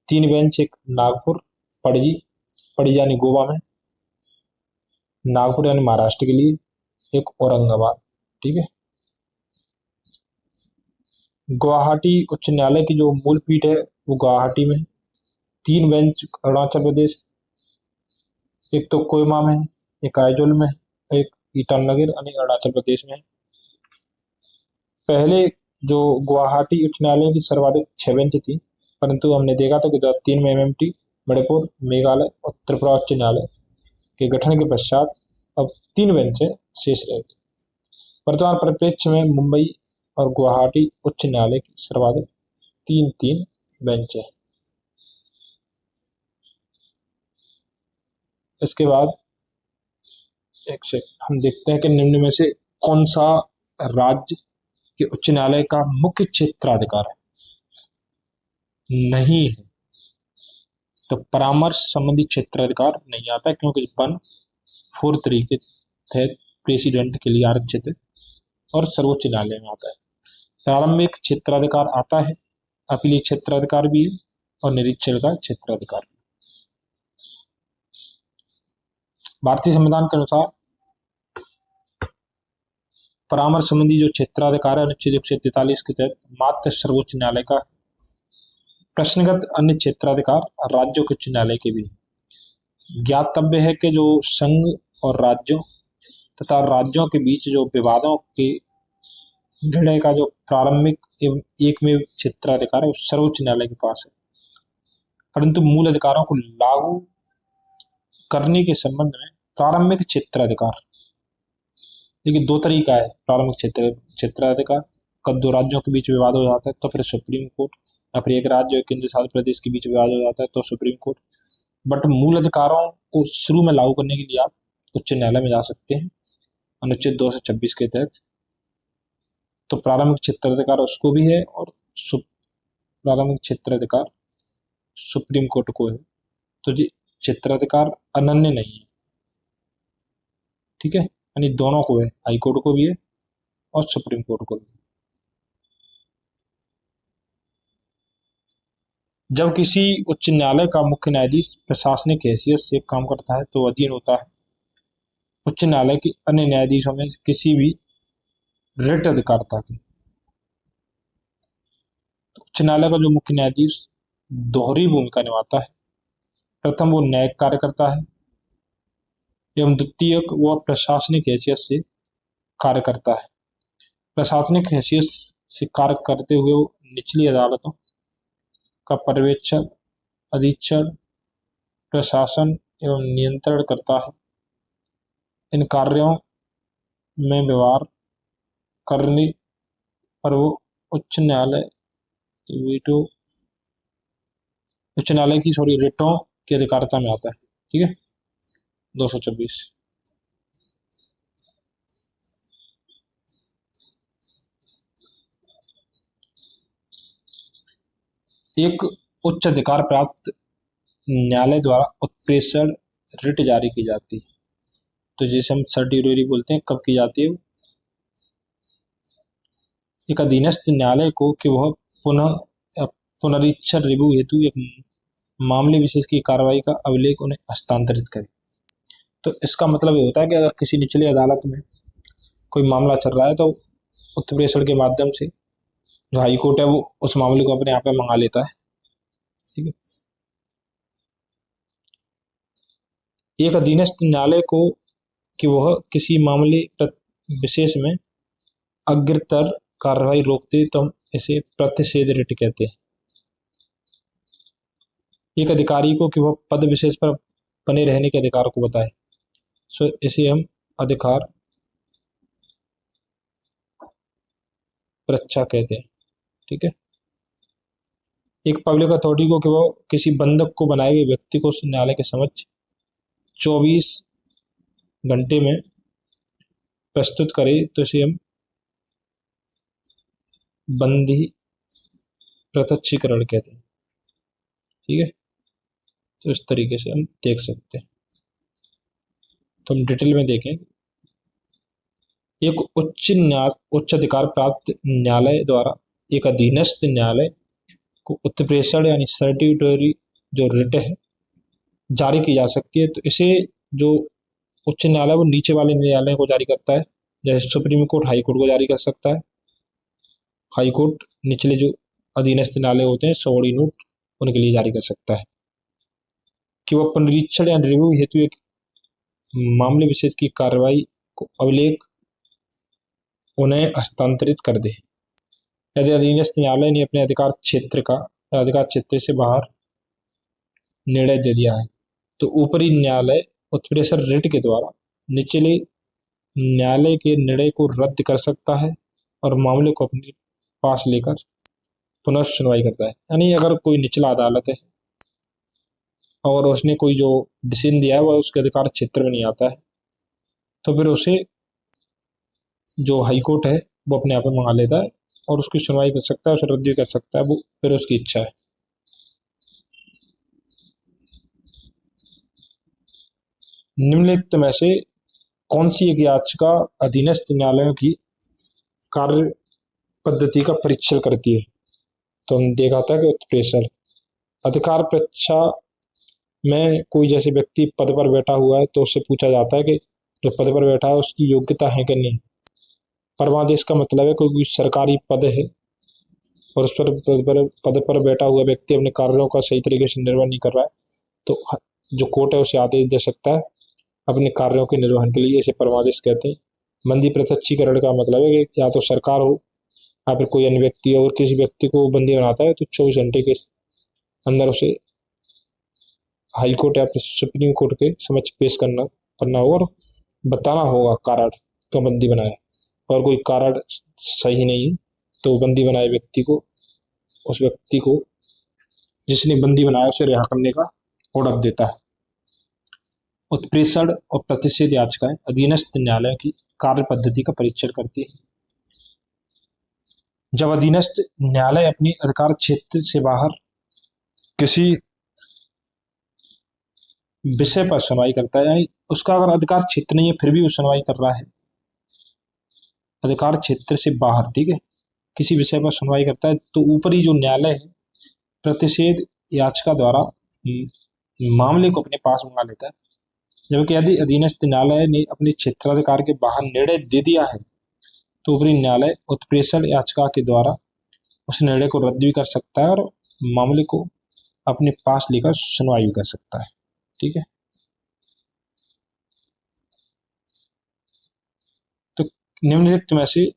3 बेंच, एक नागपुर, पणजी, पणजी यानी गोवा में, नागपुर यानी महाराष्ट्र के लिए, एक औरंगाबाद, ठीक है। गुवाहाटी उच्च न्यायालय की जो मूल पीठ है वो गुवाहाटी में है, 3 बेंच अरुणाचल प्रदेश, एक तो कोहिमा में है, एक आइजोल में है, एक ईटानगर यानी अरुणाचल प्रदेश में है। पहले जो गुवाहाटी उच्च न्यायालय की सर्वाधिक 6 बेंच थी, परंतु हमने देखा था कि 2003 में MMT मणिपुर, मेघालय और त्रिपुरा उच्च न्यायालय के गठन के पश्चात अब 3 बेंचें शेष रह गई। वर्तमान परिप्रेक्ष्य में मुंबई और गुवाहाटी उच्च न्यायालय की सर्वाधिक 3 बेंच है। इसके बाद एक से हम देखते हैं कि निम्न में से कौन सा राज्य के उच्च न्यायालय का मुख्य क्षेत्राधिकार है, नहीं है। तो परामर्श संबंधी क्षेत्राधिकार नहीं आता है, क्योंकि 1/4 तरीके तहत प्रेसिडेंट के लिए आरक्षित है और सर्वोच्च न्यायालय में आता है। प्रारंभिक क्षेत्राधिकार आता है, अपीलीय क्षेत्राधिकार भी है और निरीक्षण का क्षेत्राधिकार भी। भारतीय संविधान के अनुसार परामर्श संबंधी जो क्षेत्राधिकार है अनुच्छेद 143 के तहत मात्र सर्वोच्च न्यायालय का, प्रश्नगत अन्य क्षेत्राधिकार राज्यों के उच्च न्यायालय के भी। ज्ञातव्य है कि जो संघ और राज्यों तथा राज्यों के बीच जो विवादों के निर्णय का जो प्रारंभिक एवं एकमेव क्षेत्राधिकार है वो सर्वोच्च न्यायालय के पास है, परंतु मूल अधिकारों को लागू करने के संबंध में प्रारंभिक क्षेत्राधिकार, लेकिन 2 तरीका है प्रारंभिक क्षेत्राधिकार। कब 2 राज्यों के बीच विवाद हो जाता है तो फिर सुप्रीम कोर्ट, या फिर एक राज्य और केंद्र शासित प्रदेश के बीच विवाद हो जाता है तो सुप्रीम कोर्ट। बट मूल अधिकारों को शुरू में लागू करने के लिए आप उच्च न्यायालय में जा सकते हैं अनुच्छेद 226 के तहत। तो प्रारंभिक क्षेत्राधिकार उसको भी है और प्रारंभिक क्षेत्राधिकार सुप्रीम कोर्ट को है। तो जी क्षेत्राधिकार अनन्य नहीं है, ठीक है, यानी दोनों को है, हाई कोर्ट को भी है और सुप्रीम कोर्ट को भी। जब किसी उच्च न्यायालय का मुख्य न्यायाधीश प्रशासनिक हैसियत से काम करता है तो अधीन होता है उच्च न्यायालय के अन्य न्यायाधीशों में किसी भी रिट अधिकारता की। तो उच्च न्यायालय का जो मुख्य न्यायाधीश दोहरी भूमिका निभाता है। प्रथम वो न्यायिक कार्य करता है एवं द्वितीय वो प्रशासनिक हैसियत से कार्य करता है। प्रशासनिक हैसियत से कार्य करते हुए वो निचली अदालतों का पर्यवेक्षण, अधीक्षण, प्रशासन एवं नियंत्रण करता है। इन कार्यों में व्यवहार करने पर वो उच्च न्यायालय की रिटों की अधिकारता में आता है, ठीक है। 226 एक उच्च अधिकार प्राप्त न्यायालय द्वारा उत्प्रेषण रिट जारी की जाती है। तो जिसे हम सर्टिफिकेट बोलते हैं, कब की जाती है? एक अधीनस्थ न्यायालय को कि वह पुनरीक्षण रिव्यू हेतु एक मामले विशेष की कार्रवाई का अभिलेख उन्हें हस्तांतरित करे। तो इसका मतलब ये होता है कि अगर किसी निचली अदालत में कोई मामला चल रहा है तो उत्प्रेषण के माध्यम से जो हाई कोर्ट है वो उस मामले को अपने यहाँ पे मंगा लेता है, ठीक है। एक अधीनस्थ न्यायालय को कि वह किसी मामले विशेष में अग्रतर कार्रवाई रोकते तो हम इसे प्रतिषेध रिट कहते हैं। एक अधिकारी को कि वह पद विशेष पर बने रहने के अधिकार को बताए, सो इसे हम अधिकार परीक्षा कहते हैं, ठीक है। एक पब्लिक अथॉरिटी को कि वो किसी बंधक को बनाए हुए व्यक्ति को न्यायालय के समक्ष 24 घंटे में प्रस्तुत करे तो इसे हम बंदी प्रत्यक्षीकरण कहते हैं, ठीक है। तो इस तरीके से हम देख सकते हैं। तो हम डिटेल में देखें। एक उच्च अधिकार प्राप्त न्यायालय द्वारा एक अधीनस्थ न्यायालय को उत्प्रेषण यानी सर्टिफिकेटरी जो रिट है जारी की जा सकती है। तो इसे जो उच्च न्यायालय वो नीचे वाले न्यायालय को जारी करता है, जैसे सुप्रीम कोर्ट हाई कोर्ट को जारी कर सकता है। हाई कोर्ट निचले जो अधीनस्थ न्यायालय होते हैं सबऑर्डिनेट उनके लिए जारी कर सकता है कि वह पुनरीक्षण या रिव्यू हेतु एक मामले विशेष की कार्रवाई को अभिलेख उन्हें हस्तांतरित कर दे। यदि अधीनस्थ न्यायालय ने अपने अधिकार क्षेत्र का या अधिकार क्षेत्र से बाहर निर्णय दे दिया है तो ऊपरी न्यायालय उत्प्रेषण रिट के द्वारा निचले न्यायालय के निर्णय को रद्द कर सकता है और मामले को अपने पास लेकर पुनः सुनवाई करता है। यानी अगर कोई निचला अदालत है और उसने कोई जो डिसीजन दिया है वह उसके अधिकार क्षेत्र में नहीं आता है तो फिर उसे जो हाई कोर्ट है वो अपने आप में मंगा लेता है और उसकी सुनवाई कर सकता है, उसे रद्द भी कर सकता है, वो फिर उसकी इच्छा है। निम्नलिखित में से कौन सी एक याचिका अधीनस्थ न्यायालयों की कार्य पद्धति का परीक्षण करती है? तो हम देखा था कि उत्प्रेषण अधिकार परीक्षा में कोई जैसे व्यक्ति पद पर बैठा हुआ है तो उससे पूछा जाता है कि जो पद पर बैठा है उसकी योग्यता है कि नहीं। परमादेश का मतलब है कोई सरकारी पद है और उस पर पद पर बैठा हुआ व्यक्ति अपने कार्यों का सही तरीके से निर्वहन नहीं कर रहा है तो जो कोर्ट है उसे आदेश दे सकता है अपने कार्यों के निर्वहन के लिए, इसे परमादेश कहते हैं। बंदी प्रत्यक्षीकरण का मतलब है कि या तो सरकार हो या फिर कोई अन्य व्यक्ति और किसी व्यक्ति को बंदी बनाता है तो 24 घंटे के अंदर उसे हाई कोर्ट या फिर सुप्रीम कोर्ट के समक्ष पेश करना होगा और बताना होगा कारण क्यों बंदी बनाया, और कोई कारण सही नहीं है तो बंदी बनाए व्यक्ति को, उस व्यक्ति को जिसने बंदी बनाया उसे रिहा करने का ऑर्डर देता है। उत्प्रेषण और प्रतिषेध याचिकाएं अधीनस्थ न्यायालयों की कार्य पद्धति का परीक्षण करती है। जब अधीनस्थ न्यायालय अपनी अधिकार क्षेत्र से बाहर किसी विषय पर सुनवाई करता है, यानी उसका अगर अधिकार क्षेत्र नहीं है फिर भी वो सुनवाई कर रहा है, अधिकार क्षेत्र से बाहर, ठीक है, किसी विषय पर सुनवाई करता है तो ऊपरी जो न्यायालय है प्रतिषेध याचिका द्वारा मामले को अपने पास मंगा लेता है। जबकि यदि अधीनस्थ न्यायालय ने अपने क्षेत्राधिकार के बाहर निर्णय दे दिया है तो ऊपरी न्यायालय उत्प्रेषण याचिका के द्वारा उस निर्णय को रद्द भी कर सकता है और मामले को अपने पास लेकर सुनवाई भी कर सकता है, ठीक है। तो निम्नलिखित में से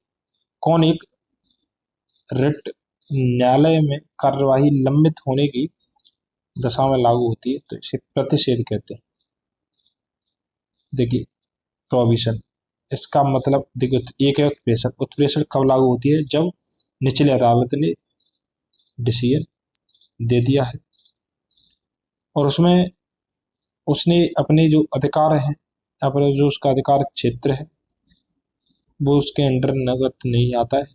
कौन एक रिट न्यायालय में कार्यवाही लंबित होने की दशा में लागू होती है? तो इसे प्रतिषेध कहते हैं। देखिए प्रोविजन, इसका मतलब देखिए एक है उत्प्रेषण। उत्प्रेषण कब लागू होती है? जब निचले अदालत ने डिसीजन दे दिया है और उसमें उसने अपने जो अधिकार हैं, अपने जो उसका अधिकार क्षेत्र है वो उसके अंडर नगद नहीं आता है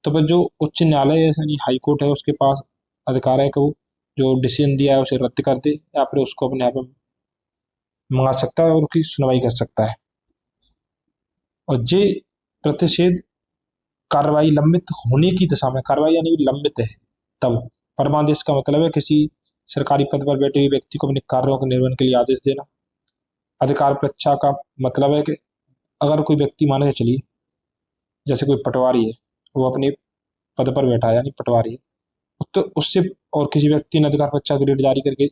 तो फिर जो उच्च न्यायालय है यानी हाई कोर्ट है उसके पास अधिकार है कि वो जो डिसीजन दिया है उसे रद्द कर दे या फिर उसको अपने आप में मंगा सकता है और उसकी सुनवाई कर सकता है। और ये प्रतिषेध कार्रवाई लंबित होने की दशा में, कार्रवाई यानी लंबित है तब, परमादेश का मतलब है किसी सरकारी पद पर बैठे हुए व्यक्ति को अपने कार्यों के निर्वहन के लिए आदेश देना। अधिकार परीक्षा का मतलब है कि अगर कोई व्यक्ति मान के चलिए जैसे कोई पटवारी है, वो अपने पद पर बैठा है यानी पटवारी है, तो उससे और किसी व्यक्ति ने अधिकार परीक्षा ग्रेड जारी करके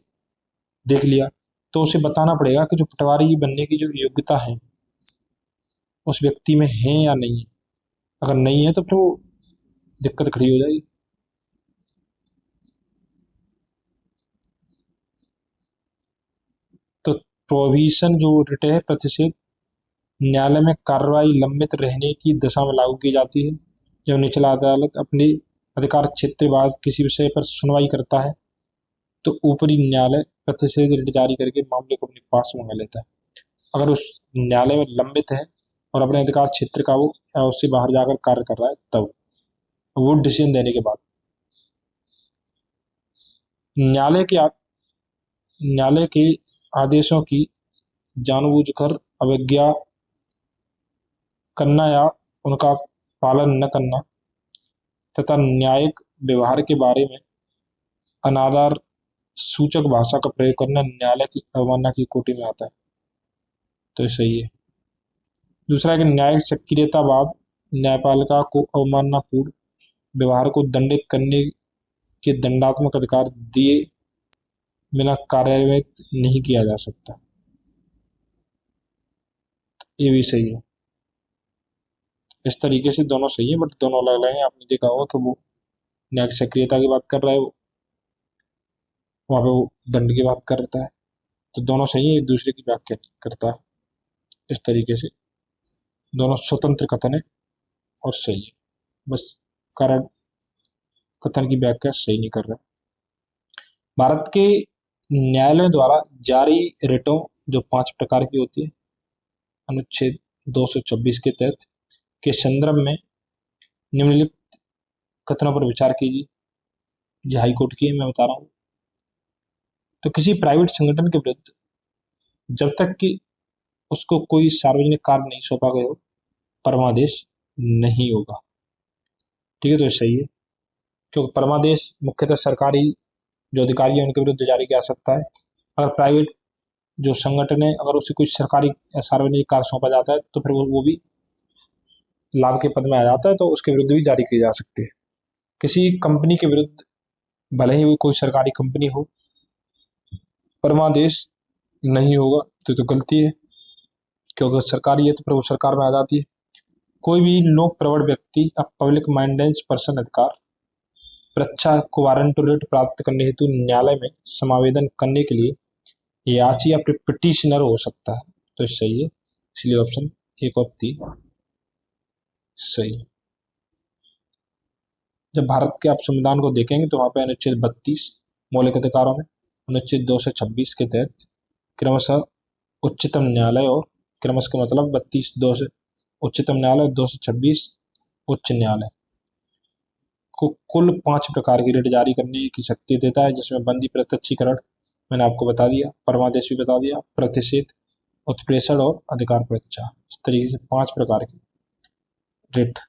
देख लिया तो उसे बताना पड़ेगा कि जो पटवारी बनने की जो योग्यता है उस व्यक्ति में है या नहीं है। अगर नहीं है तो फिर वो दिक्कत खड़ी हो जाएगी। तो प्रोविजन जो रिट है प्रतिषेध न्यायालय में कार्रवाई लंबित रहने की दशा में लागू की जाती है जब निचला अदालत अपने अधिकार क्षेत्र बाद किसी विषय पर सुनवाई करता है तो ऊपरी न्यायालय प्रतिषेध रिट जारी करके मामले को अपने पास मंगा लेता है। अगर उस न्यायालय में लंबित है और अपने अधिकार क्षेत्र का वो या उससे बाहर जाकर कार्य कर रहा है तब वो डिसीजन देने के बाद न्यायालय के आदेशों की जानबूझकर अवज्ञा करना या उनका पालन न करना तथा न्यायिक व्यवहार के बारे में अनादर सूचक भाषा का प्रयोग करना न्यायालय की अवमानना की कोटि में आता है। तो सही है। दूसरा है कि न्यायिक सक्रियता बाद न्यायपालिका को अवमाननापूर्ण व्यवहार को दंडित करने के दंडात्मक अधिकार दिए बिना कार्यान्वित नहीं किया जा सकता। ये भी सही है। इस तरीके से दोनों सही है बट दोनों अलग अलग हैं। आपने देखा होगा कि वो न्यायिक सक्रियता की बात कर रहा है, वो वहाँ पे वो दंड की बात करता है। तो दोनों सही है, एक दूसरे की व्याख्या नहीं करता है। इस तरीके से दोनों स्वतंत्र कथन है और सही है, बस कारण कथन की व्याख्या सही नहीं कर रहा। भारत के न्यायालयों द्वारा जारी रिटों जो 5 प्रकार की होती है, अनुच्छेद 226 के तहत के संदर्भ में निम्नलिखित कथनों पर विचार कीजिए। जो हाईकोर्ट की है मैं बता रहा हूँ। तो किसी प्राइवेट संगठन के विरुद्ध जब तक कि उसको कोई सार्वजनिक कार्य नहीं सौंपा गया हो, परमादेश नहीं होगा। ठीक है, तो ये सही है, क्योंकि परमादेश मुख्यतः सरकारी जो अधिकारी है उनके विरुद्ध जारी किया जा सकता है। अगर प्राइवेट जो संगठन है अगर उसे कोई सरकारी या सार्वजनिक कार्य सौंपा जाता है तो फिर वो भी लाभ के पद में आ जाता है, तो उसके विरुद्ध भी जारी किए जा सकते हैं। किसी कंपनी के विरुद्ध भले ही वो कोई सरकारी कंपनी हो, परमादेश नहीं होगा तो गलती है, क्योंकि सरकारी है तो फिर वो सरकार में आ जाती है। कोई भी लोक प्रवण व्यक्ति या पब्लिक माइंडेड पर्सन अधिकार परीक्षा को वारंट रेट प्राप्त करने हेतु न्यायालय में समावेदन करने के लिए याची या पिटिशनर हो सकता है। तो सही है, इसलिए ऑप्शन 1 और 3 सही है। जब भारत के आप संविधान को देखेंगे तो वहाँ पे अनुच्छेद 32 मौलिक अधिकारों में अनुच्छेद 226 के तहत क्रमशः उच्चतम न्यायालय और क्रमशः का मतलब 32 से उच्चतम न्यायालय, 226 उच्च न्यायालय को कुल 5 प्रकार की रिट जारी करने की शक्ति देता है, जिसमें बंदी प्रत्यक्षीकरण मैंने आपको बता दिया, परमादेश भी बता दिया, प्रतिषेध, उत्प्रेषण और अधिकार परीक्षा। इस तरीके से 5 प्रकार की रिट।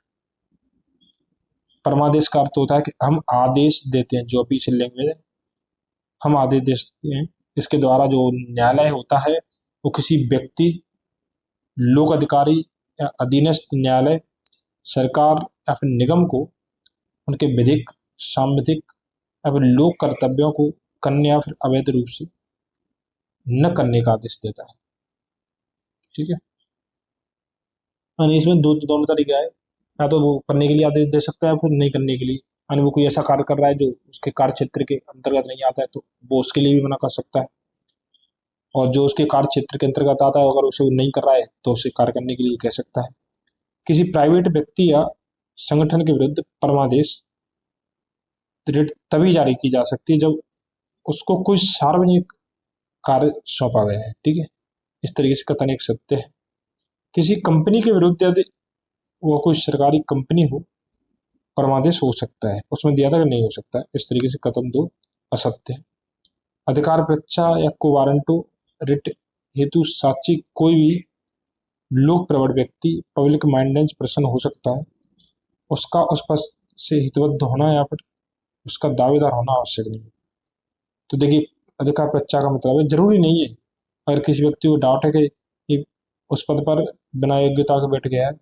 परमादेश का अर्थ होता है कि हम आदेश देते हैं, जो ऑफिशियल लैंग्वेज है, हम आदेश देते हैं। इसके द्वारा जो न्यायालय होता है वो किसी व्यक्ति, लोक अधिकारी या अधीनस्थ न्यायालय, सरकार या फिर निगम को उनके विधिक, सांविधिक या फिर लोक कर्तव्यों को करने या फिर अवैध रूप से न करने का आदेश देता है। ठीक है, यानी इसमें दोनों तरीका है, या तो वो करने के लिए आदेश दे सकता है फिर नहीं करने के लिए, यानी वो कोई ऐसा कार्य कर रहा है जो उसके कार्य क्षेत्र के अंतर्गत नहीं आता है तो वो उसके लिए भी मना कर सकता है, और जो उसके कार्य क्षेत्र के अंतर्गत आता है अगर उसे नहीं कर रहा है तो उसे कार्य करने के लिए कह सकता है। किसी प्राइवेट व्यक्ति या संगठन के विरुद्ध परमादेश रिट तभी जारी की जा सकती है जब उसको कोई सार्वजनिक कार्य सौंपा गया है। ठीक है, इस तरीके से कथन एक सत्य है। किसी कंपनी के विरुद्ध यदि वो कोई सरकारी कंपनी हो, परमादेश हो सकता है, उसमें दिया था कि नहीं हो सकता है, इस तरीके से कथन 2 असत्य है। अधिकार परीक्षा या को वारंटो रिट हेतु साक्षी कोई भी लोक प्रवण व्यक्ति, पब्लिक माइंडेड पर्सन हो सकता है, उसका उस पद से हितबद्ध होना या फिर उसका दावेदार होना आवश्यक नहीं है। तो देखिए, अधिकार परीक्षा का मतलब है जरूरी नहीं है अगर किसी व्यक्ति को डाउट है कि ये उस पद पर बिना योग्यता के बैठ गया है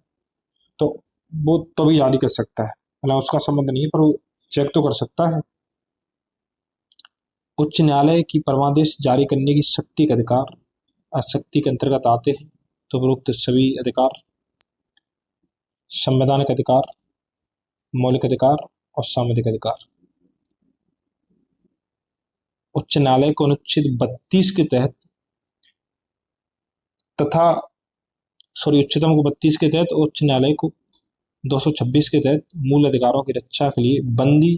तो वो तो भी जारी कर सकता है, मतलब उसका संबंध नहीं है, पर वो चेक तो कर सकता है। उच्च न्यायालय की परमादेश जारी करने की शक्ति के अधिकार शक्ति के अंतर्गत आते हैं तो उपरोक्त सभी अधिकार संवैधानिक अधिकार, मौलिक अधिकार और सांविधिक अधिकार। उच्च न्यायालय को अनुच्छेद 32 के तहत तथा उच्चतम को 32 के तहत, उच्च न्यायालय को 226 के तहत मूल अधिकारों की रक्षा के लिए बंदी,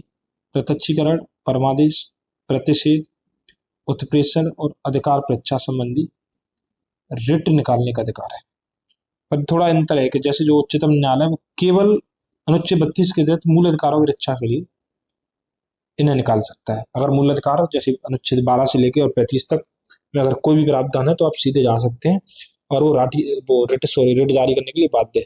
प्रत्यक्षीकरण, परमादेश, प्रतिषेध, उत्प्रेषण और अधिकार परीक्षा संबंधी रिट निकालने का अधिकार है। पर थोड़ा अंतर है कि जैसे जो उच्चतम न्यायालय वो केवल अनुच्छेद 32 के तहत मूल अधिकारों की रक्षा के लिए इन्हें निकाल सकता है। अगर मूल अधिकार जैसे अनुच्छेद 12 से लेकर और 35 तक में अगर कोई भी प्रावधान है तो आप सीधे जा सकते हैं और वो रिट जारी करने के लिए बाध्य है।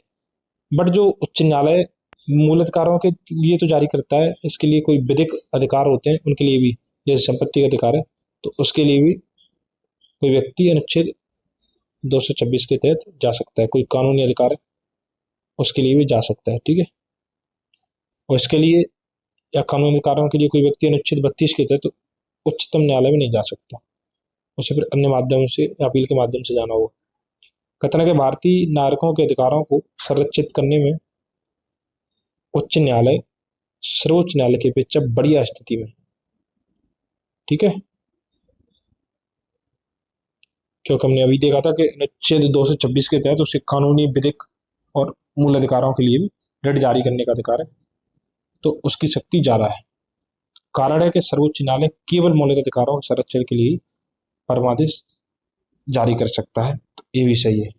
बट जो उच्च न्यायालय मूल अधिकारों के लिए तो जारी करता है, इसके लिए कोई विधिक अधिकार होते हैं उनके लिए भी, जैसे संपत्ति का अधिकार है तो उसके लिए भी कोई व्यक्ति अनुच्छेद 226 के तहत जा सकता है। कोई कानूनी अधिकार है उसके लिए भी जा सकता है। ठीक है, और इसके लिए या कानूनी कारणों के लिए कोई व्यक्ति अनुच्छेद 32 के तहत उच्चतम न्यायालय में नहीं जा सकता, उसे फिर अन्य माध्यम से अपील के माध्यम से जाना होगा। कथन है कि भारतीय नागरिकों के अधिकारों को संरक्षित करने में उच्च न्यायालय सर्वोच्च न्यायालय की अपेक्षा बढ़िया स्थिति में। ठीक है, क्योंकि हमने अभी देखा था कि अनुच्छेद 226 के तहत उसे कानूनी, विधिक और मूल अधिकारों के लिए भी रिट जारी करने का अधिकार है, तो उसकी शक्ति ज्यादा है। कारण है कि सर्वोच्च न्यायालय केवल मौलिक अधिकारों के संरक्षण के लिए परमादेश जारी कर सकता है, तो ये भी सही है,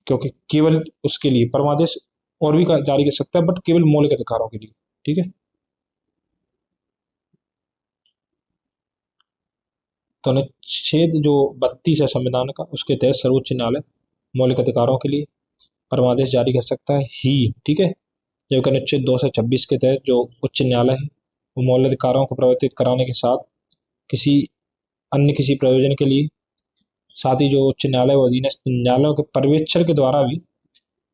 क्योंकि केवल उसके लिए परमादेश और भी जारी कर सकता है, बट केवल मौलिक अधिकारों के लिए। ठीक है, तो अनुच्छेद जो 32 है संविधान का, उसके तहत सर्वोच्च न्यायालय मौलिक अधिकारों के लिए परमादेश जारी कर सकता है ही। ठीक है, जबकि अनुच्छेद 226 के तहत जो उच्च न्यायालय है वो मौलिक अधिकारों को प्रवर्तित कराने के साथ किसी अन्य किसी प्रयोजन के लिए, साथ ही जो उच्च न्यायालय व अधीनस्थ न्यायालयों के पर्यवेक्षण के द्वारा भी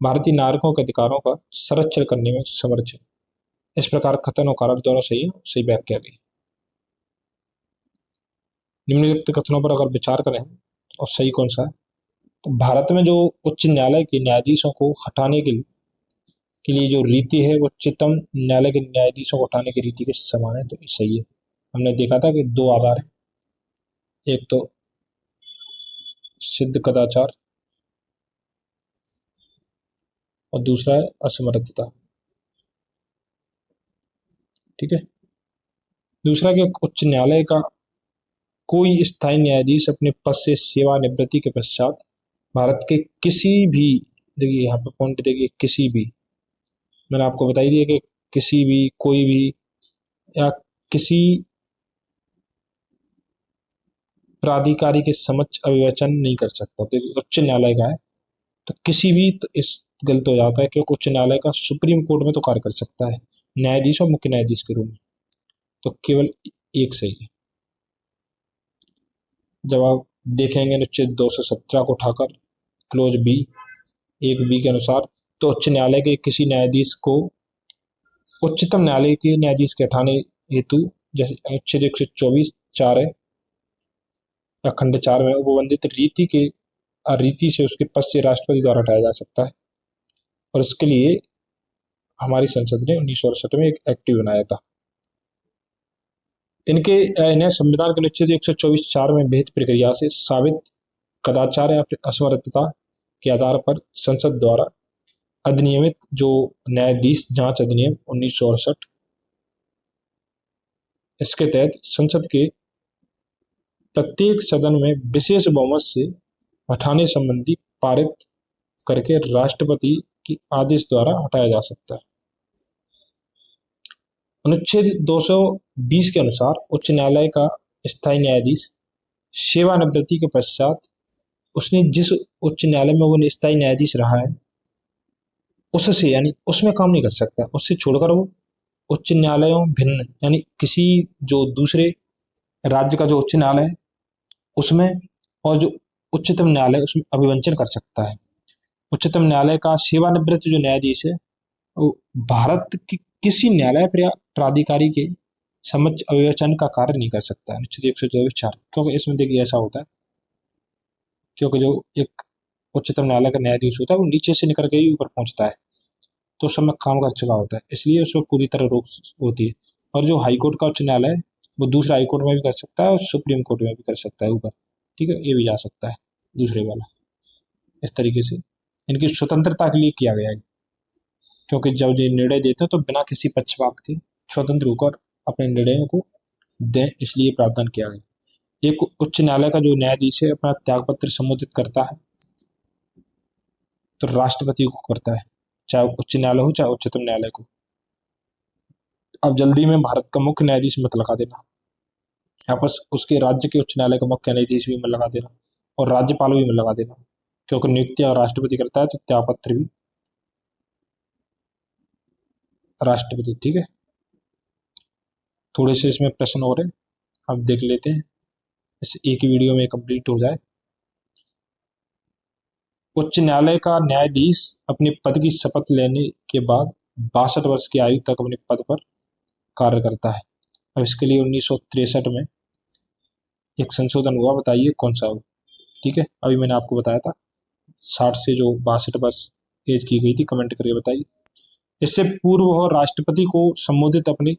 भारतीय नागरिकों के अधिकारों का संरक्षण करने में समर्थ है। इस प्रकार कथन और कारण दोनों सही है, सही व्याख्या भी। निम्नलिखित कथनों पर अगर विचार करें और सही कौन सा है, तो भारत में जो उच्च न्यायालय के न्यायाधीशों को हटाने के लिए जो रीति है वो उच्चतम न्यायालय के न्यायाधीशों को हटाने की रीति के समान है, तो ये सही है। हमने देखा था कि दो आधार है, एक तो सिद्ध कदाचार और दूसरा है असमर्थता। ठीक है, दूसरा कि उच्च न्यायालय का कोई स्थायी न्यायाधीश अपने पद से सेवानिवृत्ति के पश्चात भारत के किसी भी, देखिए यहाँ पे पॉइंट देखिए, किसी भी, मैंने आपको बताई दिया कि किसी भी, कोई भी, या किसी प्राधिकारी के समक्ष अभिवचन नहीं कर सकता। तो उच्च न्यायालय का है, तो किसी भी, तो इस गलत हो जाता है, क्योंकि उच्च न्यायालय का सुप्रीम कोर्ट में तो कार्य कर सकता है न्यायाधीश और मुख्य न्यायाधीश के रूप में, तो केवल एक सही है। जब आप देखेंगे अनुच्छेद 217 को उठाकर क्लोज बी 1B के अनुसार, तो उच्च न्यायालय के किसी न्यायाधीश को उच्चतम न्यायालय के न्यायाधीश के हटाने हेतु, जैसे अनुच्छेद 124(4) है या खंड 4 में उपबंधित रीति से उसके पद से राष्ट्रपति द्वारा हटाया जा सकता है, और इसके लिए हमारी संसद ने 1968 में एक एक्ट बनाया था। इन्हें संविधान के अनुच्छेद 124(4) में विहित प्रक्रिया से साबित कदाचार या असमर्थता के आधार पर संसद द्वारा अधिनियमित जो न्यायाधीश जांच अधिनियम 1968, इसके तहत संसद के प्रत्येक सदन में विशेष बहुमत से हटाने संबंधी पारित करके राष्ट्रपति की आदेश द्वारा हटाया जा सकता है। अनुच्छेद 220 के अनुसार उच्च न्यायालय का स्थायी न्यायाधीश सेवानिवृत्ति के पश्चात उसने जिस उच्च न्यायालय में वो स्थायी न्यायाधीश रहा है उससे, यानी उसमें काम नहीं कर सकता, उससे छोड़कर वो उच्च न्यायालयों भिन्न, यानी किसी जो दूसरे राज्य का जो उच्च न्यायालय है उसमें और जो उच्चतम न्यायालय उसमें अभिवंचन कर सकता है। उच्चतम न्यायालय का सेवानिवृत्त जो न्यायाधीश है वो भारत की किसी न्यायालय प्राधिकारी के समक्ष अभिवचन का कार्य नहीं कर सकता है, अनुच्छेद 124(4), क्योंकि इसमें देखिए ऐसा होता है, क्योंकि जो एक उच्चतम न्यायालय का न्यायाधीश होता है वो नीचे से निकल के ही ऊपर पहुंचता है, तो उस समय काम कर चुका होता है, इसलिए उसमें पूरी तरह रोक होती है। और जो हाईकोर्ट का उच्च न्यायालय है वो दूसरे हाईकोर्ट में भी कर सकता है और सुप्रीम कोर्ट में भी कर सकता है ऊपर। ठीक है, ये भी जा सकता है दूसरे वाला। इस तरीके से इनकी स्वतंत्रता के लिए किया गया है, क्योंकि जब ये निर्णय देते हैं तो बिना किसी पक्षपात के स्वतंत्र होकर अपने निर्णयों को दें, इसलिए प्रावधान किया गया। एक उच्च न्यायालय का जो न्यायाधीश है अपना त्यागपत्र संबोधित करता है तो राष्ट्रपति को करता है, चाहे उच्च न्यायालय हो चाहे उच्चतम न्यायालय को। अब जल्दी में भारत का मुख्य न्यायाधीश मत लगा देना, यहाँ पर उसके राज्य के उच्च न्यायालय का मुख्य न्यायाधीश भी मत लगा देना और राज्यपाल भी मत लगा देना, क्योंकि नियुक्ति अगर राष्ट्रपति करता है तो त्यागपत्र भी राष्ट्रपति। ठीक है, थोड़े से इसमें प्रश्न और है, अब देख लेते हैं, इस एक वीडियो में कंप्लीट हो जाए। उच्च न्यायालय का न्यायाधीश अपने पद की शपथ लेने के बाद 62 वर्ष की आयु तक अपने पद पर कार्य करता है। अब इसके लिए 1963 में एक संशोधन हुआ, बताइए कौन सा हो। ठीक है, अभी मैंने आपको बताया था 60 से जो 62 वर्ष एज की गई थी, कमेंट करके बताइए। इससे पूर्व वह राष्ट्रपति को संबोधित अपने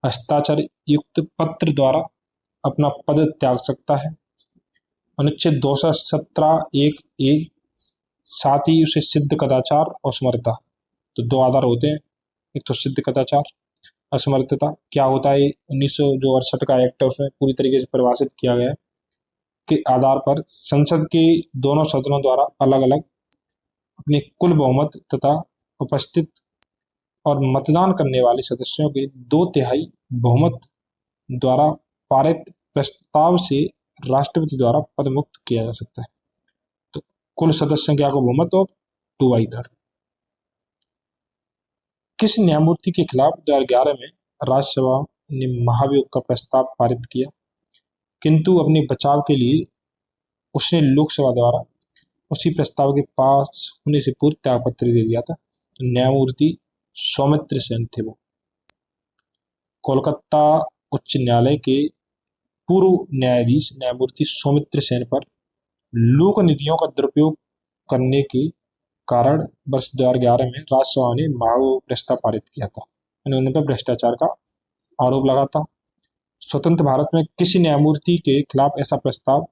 हस्ताक्षर युक्त पत्र द्वारा अपना पद त्याग सकता है अनुच्छेद 217(1)(a), साथ ही उसे सिद्ध कदाचार और समर्थता। तो दो आधार होते हैं, एक तो सिद्ध कदाचार, असमर्थता। क्या होता है, 1968 का एक्ट है, उसमें पूरी तरीके से परिभाषित किया गया है के आधार पर संसद के दोनों सदनों द्वारा अलग अलग अपने कुल बहुमत तथा उपस्थित और मतदान करने वाले सदस्यों के 2/3 बहुमत द्वारा पारित प्रस्ताव से राष्ट्रपति द्वारा पद मुक्त किया जा सकता है। तो कुल सदस्य संख्या का बहुमत और 2/3। किस न्यायमूर्ति के खिलाफ 2011 में राज्यसभा ने महाभियोग का प्रस्ताव पारित किया, किंतु अपने बचाव के लिए उसने लोकसभा द्वारा उसी प्रस्ताव के पास होने से पूर्व त्यागपत्र दे दिया था। तो न्यायमूर्ति सौमित्र सेन थे वो। कोलकाता उच्च न्यायालय के पूर्व न्यायाधीश न्यायमूर्ति सौमित्र सेन पर लोक निधियों का दुरुपयोग करने के कारण वर्ष 2011 में राज्यसभा ने महाभियोग प्रस्ताव पारित किया था। उन पर भ्रष्टाचार का आरोप लगा था। स्वतंत्र भारत में किसी न्यायमूर्ति के खिलाफ ऐसा प्रस्ताव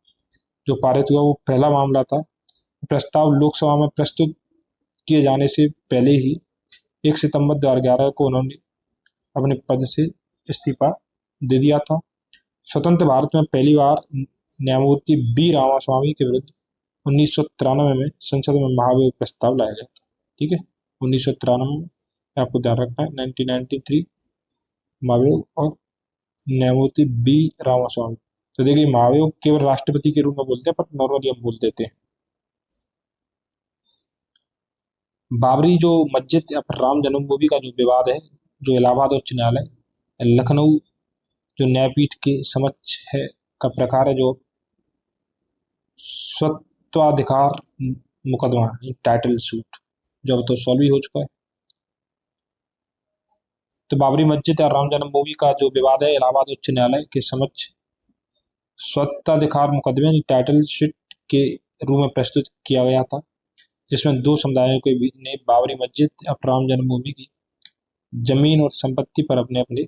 जो पारित हुआ वो पहला मामला था। प्रस्ताव लोकसभा में प्रस्तुत किए जाने से पहले ही 1 सितंबर 2011 को उन्होंने अपने पद से इस्तीफा दे दिया था। स्वतंत्र भारत में पहली बार न्यायमूर्ति बी रामास्वामी के विरुद्ध 1993 में संसद में महाभियोग प्रस्ताव लाया गया था। ठीक है, 1993 में, आपको ध्यान रखना है, 1993 महाभियोग और न्यायमूर्ति बी रामास्वामी। तो देखिए, महाभियोग केवल राष्ट्रपति के रूप में बोलते हैं, पर नॉर्मली हम बोल देते हैं। बाबरी जो मस्जिद या फिर राम जन्मभूमि का जो विवाद है, जो इलाहाबाद उच्च न्यायालय लखनऊ जो न्यायपीठ के समक्ष है का प्रकार है, जो स्वत्वाधिकार मुकदमा टाइटल सूट, जो अब तो सॉल्व ही हो चुका है। तो बाबरी मस्जिद और राम जन्मभूमि का जो विवाद है, इलाहाबाद उच्च न्यायालय के समक्ष स्वत्वाधिकार मुकदमे टाइटल सूट के रूप में प्रस्तुत किया गया था, जिसमें दो समुदायों के ने बाबरी मस्जिद और राम जन्मभूमि की जमीन और संपत्ति पर अपने अपने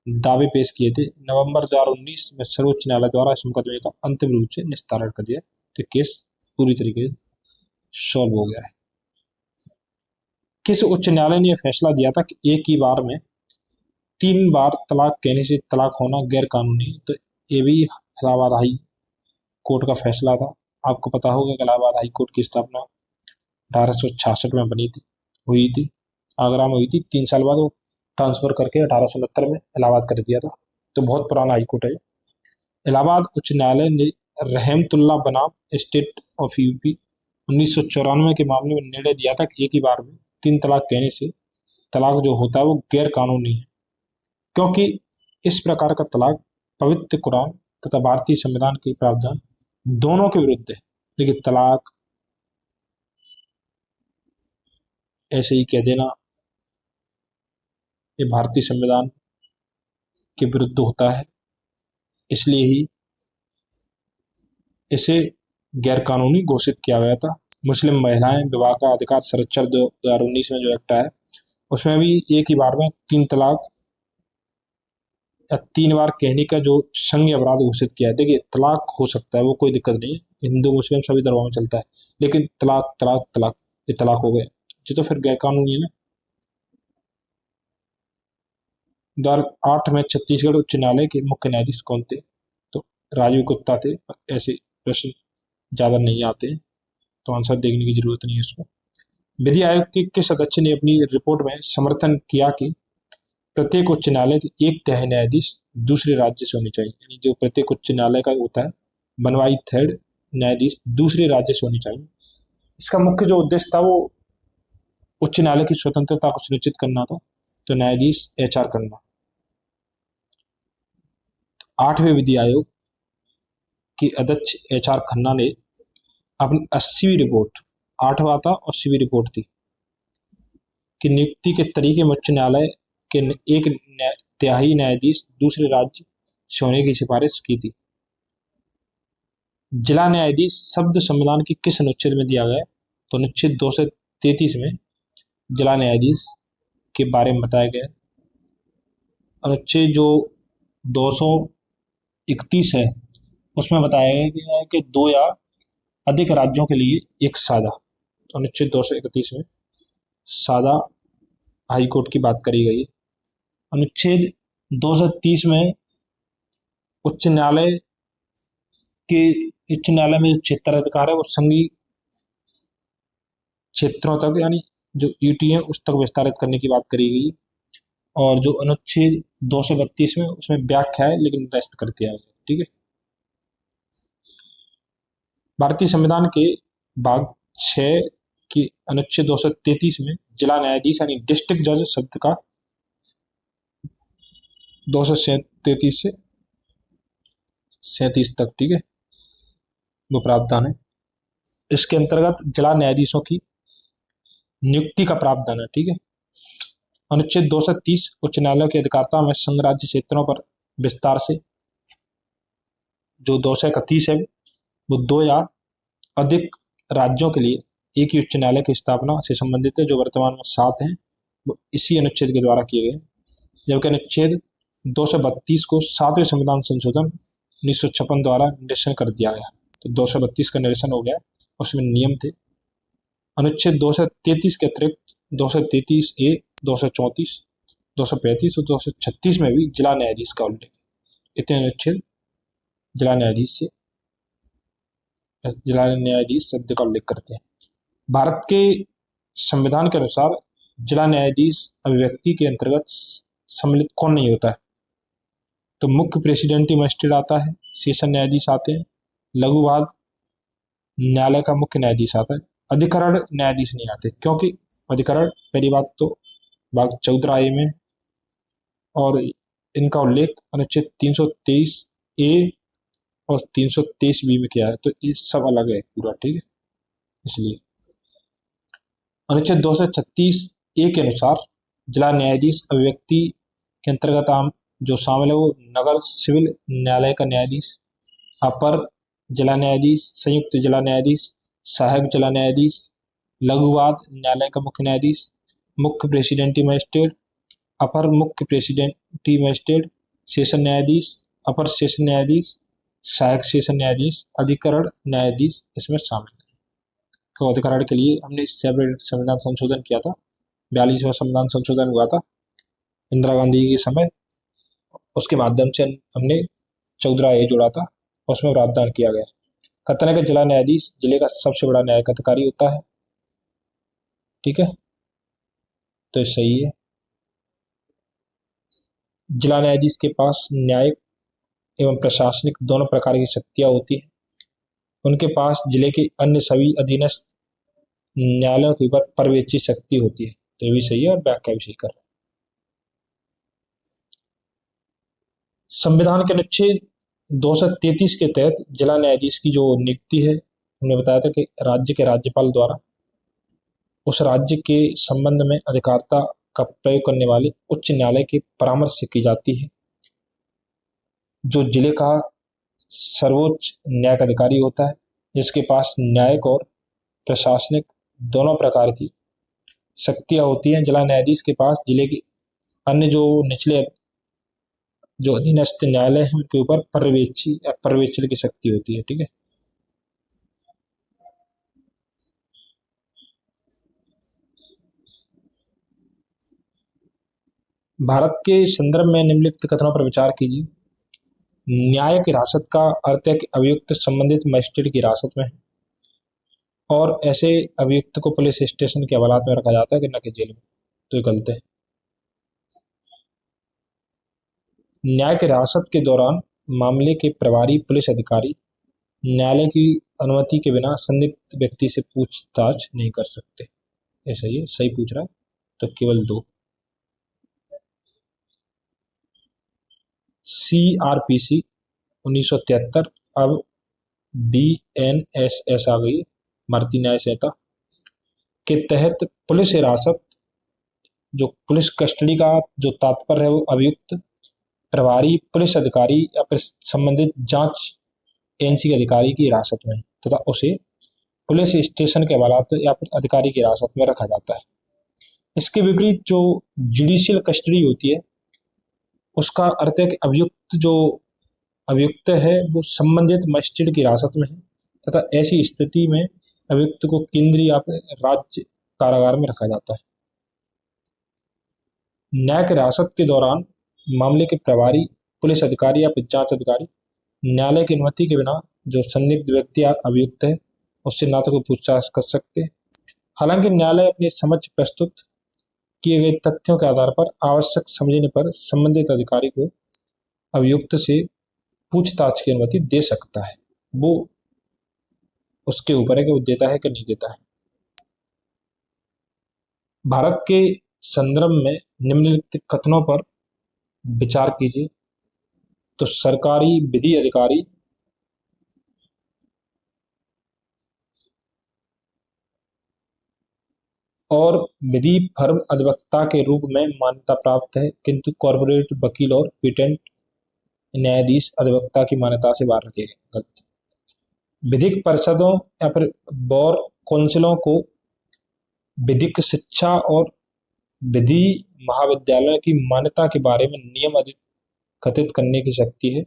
दावे पेश किए थे। नवंबर 2019 में सर्वोच्च न्यायालय द्वारा इस मुकदमे का अंतिम रूप से निस्तारण कर दिया, तो केस पूरी तरीके से सॉल्व हो गया है। किस उच्च न्यायालय ने यह फैसला दिया था कि एक ही बार में 3 बार तलाक कहने से तलाक होना गैर कानूनी? तो ये भी इलाहाबाद हाई कोर्ट का फैसला था। आपको पता होगा कि इलाहाबाद हाई कोर्ट की स्थापना 1866 में हुई थी, आगरा में हुई थी। 3 साल बाद वो ट्रांसफर करके 1869 में इलाहाबाद कर दिया था। तो बहुत पुराना हाई कोर्ट है। इलाहाबाद उच्च न्यायालय ने रहमतुल्लाह बनाम स्टेट ऑफ यूपी 1994 के मामले में निर्णय दिया था कि एक ही बार में 3 तलाक कहने से तलाक जो होता है वो गैर कानूनी है, क्योंकि इस प्रकार का तलाक पवित्र कुरान तथा भारतीय संविधान के प्रावधान दोनों के विरुद्ध है। लेकिन तलाक ऐसे ही कह देना ये भारतीय संविधान के विरुद्ध होता है, इसलिए ही इसे गैर कानूनी घोषित किया गया था। मुस्लिम महिलाएं विवाह का अधिकार संरक्षण 2019 में जो एक्ट है, उसमें भी एक ही बार में 3 तलाक या 3 बार कहने का जो संज्ञ अपराध घोषित किया है। देखिए, तलाक हो सकता है, वो कोई दिक्कत नहीं है, हिंदू मुस्लिम सभी धर्मों में चलता है, लेकिन तलाक तलाक तलाक ये तलाक हो गया, ये तो फिर गैर कानूनी है ना। 2008 में छत्तीसगढ़ उच्च न्यायालय के मुख्य न्यायाधीश कौन थे? तो राजीव गुप्ता थे। ऐसे प्रश्न ज़्यादा नहीं आते, तो आंसर देखने की जरूरत नहीं है उसको। विधि आयोग के किस सदस्य ने अपनी रिपोर्ट में समर्थन किया कि प्रत्येक उच्च न्यायालय के 1/3 न्यायाधीश दूसरे राज्य से होने चाहिए? यानी जो प्रत्येक उच्च न्यायालय का होता है 1/3 न्यायाधीश दूसरे राज्य से होने चाहिए। इसका मुख्य जो उद्देश्य था वो उच्च न्यायालय की स्वतंत्रता को सुनिश्चित करना था, तो न्यायाधीश HR करना। 8वें विधि आयोग के अध्यक्ष HR खन्ना ने अपनी 80वीं रिपोर्ट, 8वां था 80वीं रिपोर्ट थी, कि नियुक्ति के तरीके में उच्च न्यायालय के 1/3 न्यायाधीश दूसरे राज्य से होने की सिफारिश की थी। जिला न्यायाधीश शब्द संविधान के किस अनुच्छेद में दिया गया? तो अनुच्छेद 233 में जिला न्यायाधीश के बारे में बताया गया। अनुच्छेद जो 231 है उसमें बताया गया है कि दो या अधिक राज्यों के लिए एक साझा, तो अनुच्छेद 231 में साझा हाई कोर्ट की बात करी गई है। अनुच्छेद 230 में उच्च न्यायालय के उच्च न्यायालय में जो क्षेत्राधिकार है वो संघीय क्षेत्रों तक यानी जो यूटी है उस तक विस्तारित करने की बात करी गई। और जो अनुच्छेद 232 में उसमें व्याख्या है लेकिन निरस्त कर दिया गया। ठीक है। भारतीय संविधान के भाग 6 की अनुच्छेद 233 में जिला न्यायाधीश यानी डिस्ट्रिक्ट जज शब्द का 233 से 37 तक, ठीक है, वो प्रावधान है। इसके अंतर्गत जिला न्यायाधीशों की नियुक्ति का प्रावधान है। ठीक है। अनुच्छेद 230 उच्च न्यायालयों की अधिकारता में संघ राज्य क्षेत्रों पर विस्तार से, जो 231 है वो दो या अधिक राज्यों के लिए एक ही उच्च न्यायालय की स्थापना से संबंधित है, जो वर्तमान में 7 हैं, वो इसी अनुच्छेद के द्वारा किए गए। जबकि अनुच्छेद 232 को 7वें संविधान संशोधन 1956 द्वारा निरसन कर दिया गया। तो 232 का निरसन हो गया, उसमें नियम थे। अनुच्छेद 233 के अतिरिक्त 233A, 234, 235 और 236 में भी जिला न्यायाधीश का उल्लेख। इतने अनुच्छेद जिला न्यायाधीश शब्द का उल्लेख करते हैं। भारत के संविधान के अनुसार जिला न्यायाधीश अभिव्यक्ति के अंतर्गत सम्मिलित कौन नहीं होता है? तो मुख्य प्रेसिडेंटी मजिस्ट्रेट आता है, सेशन न्यायाधीश आते हैं, लघुवाद न्यायालय का मुख्य न्यायाधीश आता है, अधिकरण न्यायाधीश नहीं आते। क्योंकि अधिकरण पहली बात तो भाग 14A में, और इनका उल्लेख अनुच्छेद 323A और 323B में किया है, तो ये सब अलग है पूरा। ठीक है। इसलिए अनुच्छेद 236A के अनुसार जिला न्यायाधीश अभिव्यक्ति के अंतर्गत आम जो शामिल है वो नगर सिविल न्यायालय का न्यायाधीश, अपर जिला न्यायाधीश, संयुक्त जिला न्यायाधीश, सहायक जिला न्यायाधीश, लघुवाद न्यायालय का मुख्य न्यायाधीश, मुख्य प्रेसिडेंटी मजिस्ट्रेट, अपर मुख्य प्रेसिडेंटी मजिस्ट्रेट, सेशन न्यायाधीश, अपर सेशन न्यायाधीश, सहायक सेशन न्यायाधीश, अधिकरण न्यायाधीश इसमें शामिल है। तो अधिकरण के लिए हमने सेपरेट संविधान संशोधन किया था, 42वां संविधान संशोधन हुआ था इंदिरा गांधी के समय, उसके माध्यम से हमने 14A जोड़ा था, उसमें प्रावधान किया गया। कथन है कि जिला न्यायाधीश जिले का सबसे बड़ा न्यायिक अधिकारी होता है। ठीक है, तो सही है। जिला न्यायाधीश के पास न्यायिक एवं प्रशासनिक दोनों प्रकार की शक्तियां होती हैं। उनके पास जिले के अन्य सभी अधीनस्थ न्यायालयों के ऊपर पर्यवेक्षी शक्ति होती है। तो ये भी सही है और व्याख्या भी सही कर रहे हैं। संविधान के अनुच्छेद 233 के तहत जिला न्यायाधीश की जो नियुक्ति है, हमने बताया था कि राज्य के राज्यपाल द्वारा उस राज्य के संबंध में अधिकारिता का प्रयोग करने वाले उच्च न्यायालय के परामर्श से की जाती है। जो जिले का सर्वोच्च न्यायिक अधिकारी होता है, जिसके पास न्यायिक और प्रशासनिक दोनों प्रकार की शक्तियां होती हैं। जिला न्यायाधीश के पास जिले के अन्य जो निचले जो अधीनस्थ न्यायालय है उनके ऊपर पर्यवेक्षण की शक्ति होती है। ठीक है। भारत के संदर्भ में निम्नलिखित कथनों पर विचार कीजिए। न्यायिक हिरासत का अर्थ है कि अभियुक्त संबंधित मजिस्ट्रेट की हिरासत में है, और ऐसे अभियुक्त को पुलिस स्टेशन के हवालात में रखा जाता है कि न कि जेल में। तो ये गलत है। न्यायिक हिरासत के दौरान मामले के प्रभारी पुलिस अधिकारी न्यायालय की अनुमति के बिना संदिग्ध व्यक्ति से पूछताछ नहीं कर सकते। ऐसा ही सही पूछ रहा है, तो केवल 2। CRPC 1973 अब BNSS आ गई, भारतीय न्याय संहिता के तहत पुलिस हिरासत, जो पुलिस कस्टडी का जो तात्पर्य है वो अभियुक्त प्रभारी पुलिस अधिकारी या फिर संबंधित जांच एजेंसी के अधिकारी की हिरासत में तथा उसे पुलिस स्टेशन के हवालात या फिर अधिकारी की हिरासत में रखा जाता है। इसके विपरीत जो जुडिशियल कस्टडी होती है उसका अर्थ है कि अभियुक्त जो अभियुक्त है वो संबंधित मजिस्ट्रेट की हिरासत में है तथा ऐसी स्थिति में अभियुक्त को केंद्रीय या फिर राज्य कारागार में रखा जाता है। न्यायिक हिरासत के दौरान मामले के प्रभारी पुलिस अधिकारी या फिर जांच अधिकारी न्यायालय की अनुमति के बिना जो संदिग्ध व्यक्ति या अभियुक्त है उससे ना तो कोई पूछताछ कर सकते। हालांकि न्यायालय अपनी समझ प्रस्तुत किए गए तथ्यों के आधार पर आवश्यक समझने पर संबंधित अधिकारी को अभियुक्त से पूछताछ की अनुमति दे सकता है। वो उसके ऊपर है कि वो देता है कि नहीं देता है। भारत के संदर्भ में निम्नलिखित कथनों पर विचार कीजिए। तो सरकारी विधि अधिकारी और विधि फर्म अधिवक्ता के रूप में मान्यता प्राप्त है, किंतु कॉर्पोरेट वकील और पेटेंट न्यायाधीश अधिवक्ता की मान्यता से बाहर रखे गए। विधिक परिषदों या फिर बार काउंसिलों को विधिक शिक्षा और विधि महाविद्यालयों की मान्यता के बारे में नियम कथित करने की शक्ति है।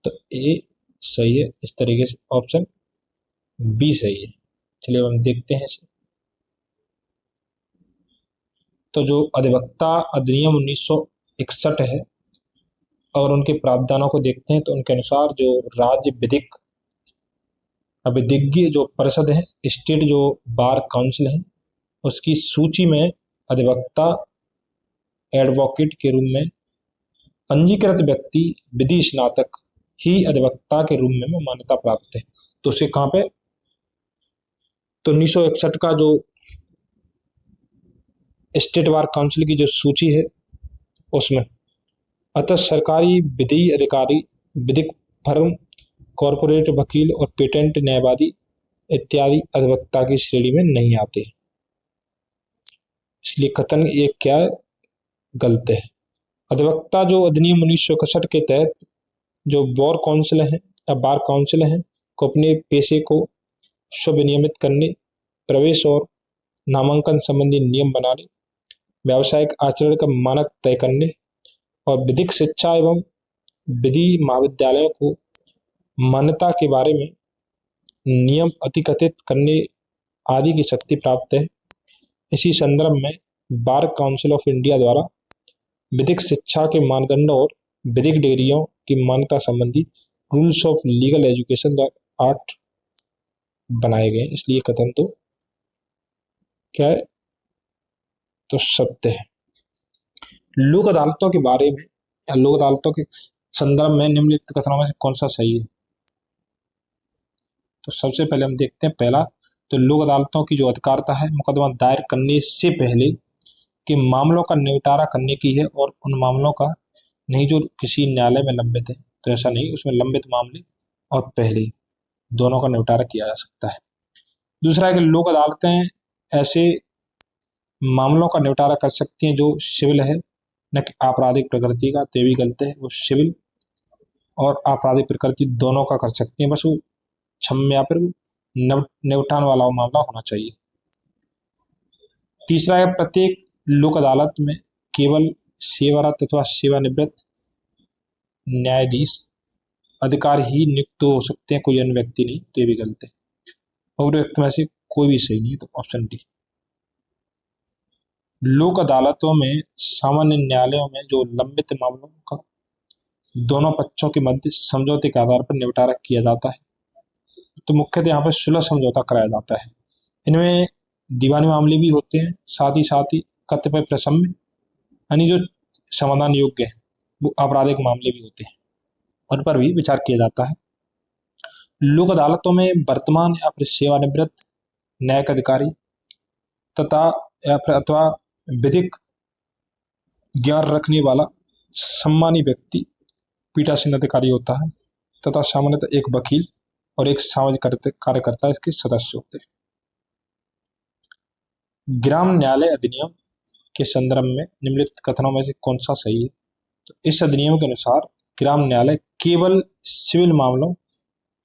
तो ए सही है, इस तरीके से ऑप्शन बी सही है। चलिए हम देखते हैं इसे। तो जो अधिवक्ता अधिनियम 1961 है और उनके प्रावधानों को देखते हैं तो उनके अनुसार जो राज्य विधिक अविधिज्ञ जो परिषद है, स्टेट जो बार काउंसिल है, उसकी सूची में अधिवक्ता एडवोकेट के रूप में पंजीकृत व्यक्ति विधि स्नातक ही अधिवक्ता के रूप में मान्यता प्राप्त है। तो उसे कहाँ पे, तो 1961 का जो स्टेट बार काउंसिल की जो सूची है उसमें। अतः सरकारी विधि अधिकारी, विधिक फर्म, कॉर्पोरेट वकील और पेटेंट न्यायवादी इत्यादि अधिवक्ता की श्रेणी में नहीं आते, इसलिए कथन एक क्या है, गलत है। अधिवक्ता जो अधिनियम 1961 के तहत जो बार काउंसिल है या बार काउंसिल है को अपने पेशे को स्वविनियमित करने, प्रवेश और नामांकन संबंधी नियम बनाने, व्यावसायिक आचरण का मानक तय करने और विधिक शिक्षा एवं विधि महाविद्यालयों को मान्यता के बारे में नियम अतिकथित करने आदि की शक्ति प्राप्त है। इसी संदर्भ में बार काउंसिल ऑफ इंडिया द्वारा विधिक शिक्षा के मानदंडों और विधिक डिग्रियों की मान्यता संबंधी रूल्स ऑफ लीगल एजुकेशन 8 बनाए गए, इसलिए कथन तो क्या है, तो सत्य है। लोक अदालतों के बारे में या लोक अदालतों के संदर्भ में निम्नलिखित कथनों में से कौन सा सही है। तो सबसे पहले हम देखते हैं पहला, तो लोक अदालतों की जो अधिकारिता है मुकदमा दायर करने से पहले के मामलों का निपटारा करने की है और उन मामलों का नहीं जो किसी न्यायालय में लंबित है। तो ऐसा नहीं, उसमें लंबित मामले और पहले दोनों का निपटारा किया जा सकता है। दूसरा है कि लोक अदालतें ऐसे मामलों का निपटारा कर सकती हैं जो सिविल है न कि आपराधिक प्रकृति का। तो ये भी गलत है, वो सिविल और आपराधिक प्रकृति दोनों का कर सकती हैं, बस वो क्षम्य या फिर निपटान वाला मामला होना चाहिए। तीसरा है प्रत्येक लोक अदालत में केवल सेवारत अथवा सेवानिवृत्त न्यायाधीश अधिकार ही नियुक्त हो सकते हैं, कोई अन्य व्यक्ति नहीं। तो ये भी गलत है, और व्यक्ति में से कोई भी सही नहीं है। तो ऑप्शन डी। लोक अदालतों में सामान्य न्यायालयों में जो लंबित मामलों का दोनों पक्षों के मध्य समझौते के आधार पर निपटारा किया जाता है, तो मुख्यतः यहाँ पर सुलह समझौता कराया जाता है। इनमें दीवानी मामले भी होते हैं, साथ ही कतिपय प्रशम्य यानी जो समाधान योग्य है वो आपराधिक मामले भी होते हैं, उन पर भी विचार किया जाता है। लोक अदालतों में वर्तमान या फिर सेवानिवृत्त न्यायिक अधिकारी तथा या फिर अथवा विधिक ज्ञान रखने वाला सम्मानी व्यक्ति पीठासीन अधिकारी होता है तथा सामान्यतः एक वकील और एक सामाजिक कार्यकर्ता इसके सदस्य होते हैं। ग्राम न्यायालय अधिनियम के संदर्भ में निम्नलिखित कथनों में से कौन सा सही है। तो इस अधिनियम के अनुसार ग्राम न्यायालय केवल सिविल मामलों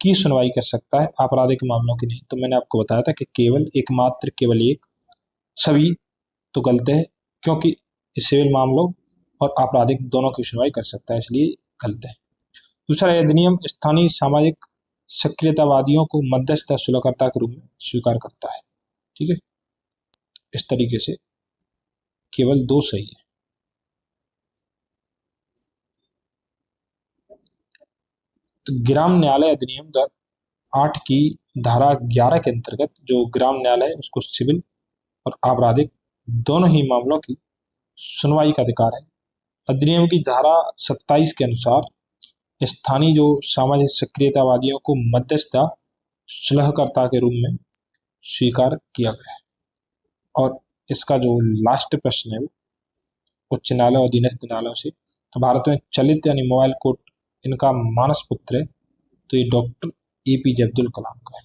की सुनवाई कर सकता है, आपराधिक मामलों की नहीं। तो मैंने आपको बताया था कि केवल एकमात्र केवल एक, सभी तो गलत है, क्योंकि सिविल मामलों और आपराधिक दोनों की सुनवाई कर सकता है, इसलिए गलत है। दूसरा, यह अधिनियम स्थानीय सामाजिक सक्रियतावादियों को मध्यस्थ सुलहकर्ता के रूप में स्वीकार करता है। ठीक है, इस तरीके से केवल 2 सही है। तो ग्राम न्यायालय अधिनियम 8 की धारा 11 के अंतर्गत जो ग्राम न्यायालय है उसको सिविल और आपराधिक दोनों ही मामलों की सुनवाई का अधिकार है। अधिनियम की धारा 27 के अनुसार स्थानीय जो सामाजिक सक्रियतावादियों को मध्यस्थता सुलहकर्ता के रूप में स्वीकार किया गया है। और इसका जो लास्ट प्रश्न है वो उच्च न्यायालय और अधीनस्थ न्यायालयों से, तो भारत में चलित यानी मोबाइल कोर्ट इनका मानस पुत्र है, तो ये डॉक्टर APJ अब्दुल कलाम का है।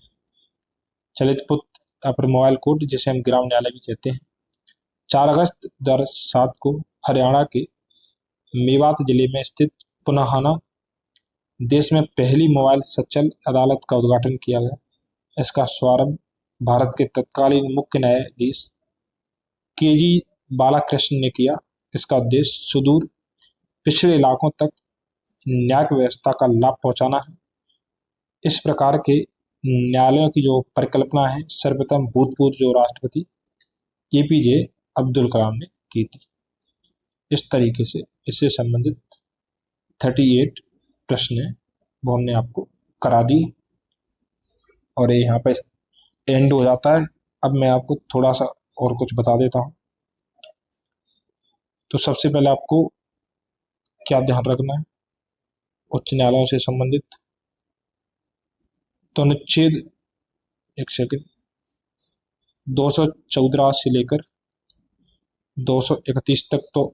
चलित पुत्र या फिर मोबाइल कोर्ट जिसे हम ग्राम न्यायालय भी कहते हैं, 4 अगस्त 2007 को हरियाणा के मेवात जिले में स्थित पुनाहाना देश में पहली मोबाइल सचल अदालत का उद्घाटन किया गया। इसका शुभारंभ भारत के तत्कालीन मुख्य न्यायाधीश KG बालाकृष्ण ने किया। इसका उद्देश्य सुदूर पिछड़े इलाकों तक न्यायिक व्यवस्था का लाभ पहुंचाना है। इस प्रकार के न्यायालयों की जो परिकल्पना है सर्वप्रथम भूतपूर्व जो राष्ट्रपति APJ अब्दुल कलाम ने की थी। इस तरीके से इससे संबंधित 38 प्रश्न है वो हमने आपको करा दी और ये यहाँ पे एंड हो जाता है। अब मैं आपको थोड़ा सा और कुछ बता देता हूँ। तो सबसे पहले आपको क्या ध्यान रखना है उच्च न्यायालयों से संबंधित, तो अनुच्छेद 214 से लेकर 231 तक तो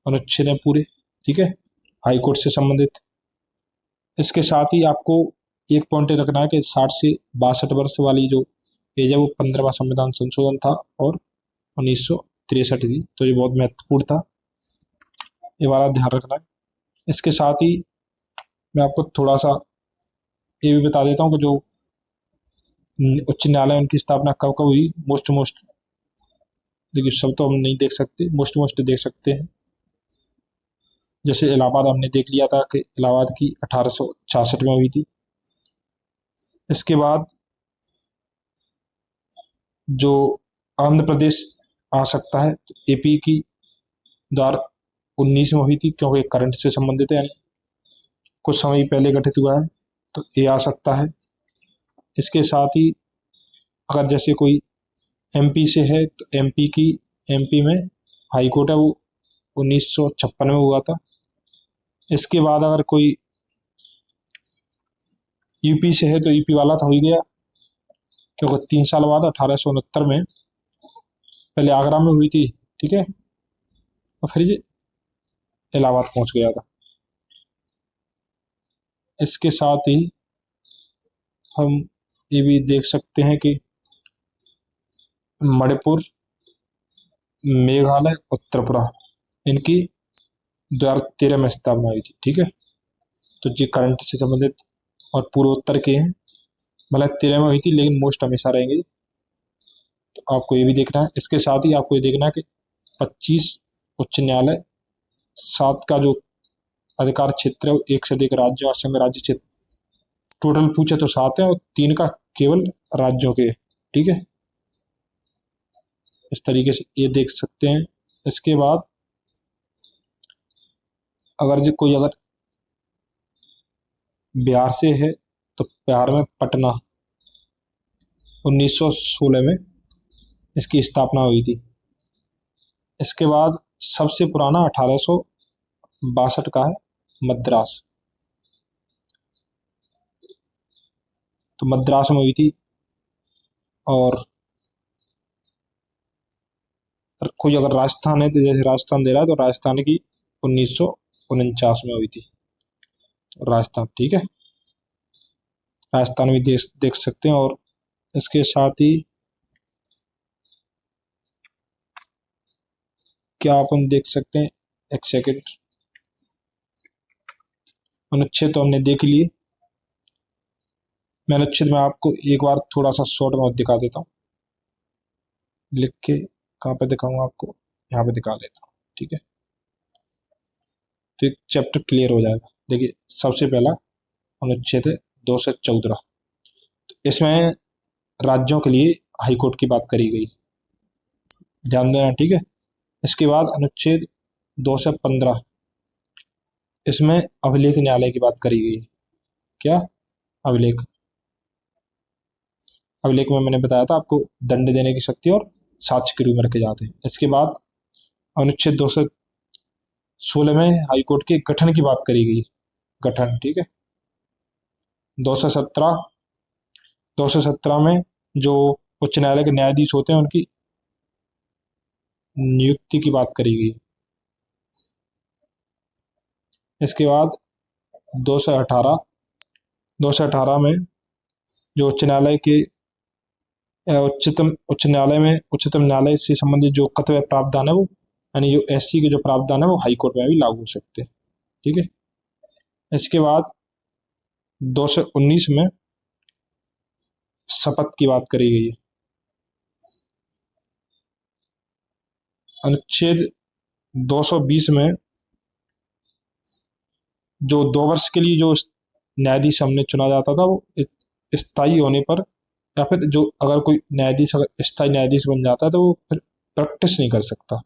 अनुच्छेद है पूरे। ठीक है, हाई कोर्ट से संबंधित। इसके साथ ही आपको एक पॉइंट रखना है कि 60 से 62 वर्ष वाली जो एज है वो 15वां संविधान संशोधन था और 1963 थी, तो ये बहुत महत्वपूर्ण था, ये वाला ध्यान रखना है। इसके साथ ही मैं आपको थोड़ा सा ये भी बता देता हूँ कि जो उच्च न्यायालय उनकी स्थापना कब कब हुई। मोस्ट देखिए सब तो हम नहीं देख सकते, मोस्ट देख सकते हैं। जैसे इलाहाबाद हमने देख लिया था कि इलाहाबाद की 1866 में हुई थी। इसके बाद जो आंध्र प्रदेश आ सकता है तो AP की 2019 में हुई थी, क्योंकि करंट से संबंधित है, यानी कुछ समय पहले गठित हुआ है, तो ये आ सकता है। इसके साथ ही अगर जैसे कोई MP से है तो MP में हाई कोर्ट है वो 1956 में हुआ था। इसके बाद अगर कोई UP से है तो UP वाला तो हो ही गया, क्योंकि 3 साल बाद 1869 में पहले आगरा में हुई थी। ठीक है, और फिर ये इलाहाबाद पहुंच गया था। इसके साथ ही हम ये भी देख सकते हैं कि मणिपुर, मेघालय और त्रिपुरा इनकी 2013 में स्थापना हुई थी। ठीक है, तो ये करंट से संबंधित और पूर्वोत्तर के हैं, मतलब 13 में हुई थी लेकिन मोस्ट हमेशा रहेंगे, तो आपको ये भी देखना है। इसके साथ ही आपको ये देखना है कि 25 उच्च न्यायालय, 7 का जो अधिकार क्षेत्र है वो 1 से अधिक राज्य और संघ राज्य क्षेत्र, टोटल पूछे तो 7 है और 3 का केवल राज्यों के। ठीक है, इस तरीके से ये देख सकते हैं। इसके बाद अगर बिहार से है तो बिहार में पटना 1916 में इसकी स्थापना हुई थी। इसके बाद सबसे पुराना 1862 का है मद्रास, तो मद्रास में हुई थी। और कोई अगर राजस्थान है तो जैसे राजस्थान दे रहा है तो राजस्थान की 1949 में हुई थी, तो राजस्थान। ठीक है, राजस्थान भी देख सकते हैं। और इसके साथ ही क्या अपन देख सकते हैं, एक सेकेंड, अनुच्छेद तो हमने देख लिए। मैं अनुच्छेद में आपको एक बार थोड़ा सा शॉर्ट में दिखा देता हूँ, लिख के कहाँ पे दिखाऊंगा आपको, यहाँ पे दिखा लेता हूँ। ठीक है, तो एक चैप्टर क्लियर हो जाएगा। देखिए सबसे पहला अनुच्छेद 214। इसमें राज्यों के लिए हाईकोर्ट की बात करी गई, ध्यान देना, ठीक है। इसके बाद अनुच्छेद 215, इसमें अभिलेख न्यायालय की बात करी गई। क्या? अभिलेख। अभिलेख में मैंने बताया था आपको दंड देने की शक्ति और साक्ष्य के रूप में रखे जाते हैं। इसके बाद अनुच्छेद 216 में हाईकोर्ट के गठन की बात करी गई, गठन, ठीक है। 217 में जो उच्च न्यायालय के न्यायाधीश होते हैं उनकी नियुक्ति की बात करी गई। इसके बाद 218 में जो उच्च न्यायालय से संबंधित जो कर्तव्य प्रावधान है वो, यानी जो एससी के जो प्रावधान है वो हाई कोर्ट में भी लागू हो सकते हैं, ठीक है। इसके बाद 219 में शपथ की बात करी गई है। अनुच्छेद 220 में जो 2 वर्ष के लिए जो न्यायाधीश हमने चुना जाता था वो स्थायी होने पर, या फिर जो अगर कोई न्यायाधीश अगर स्थायी न्यायाधीश बन जाता है तो वो फिर प्रैक्टिस नहीं कर सकता,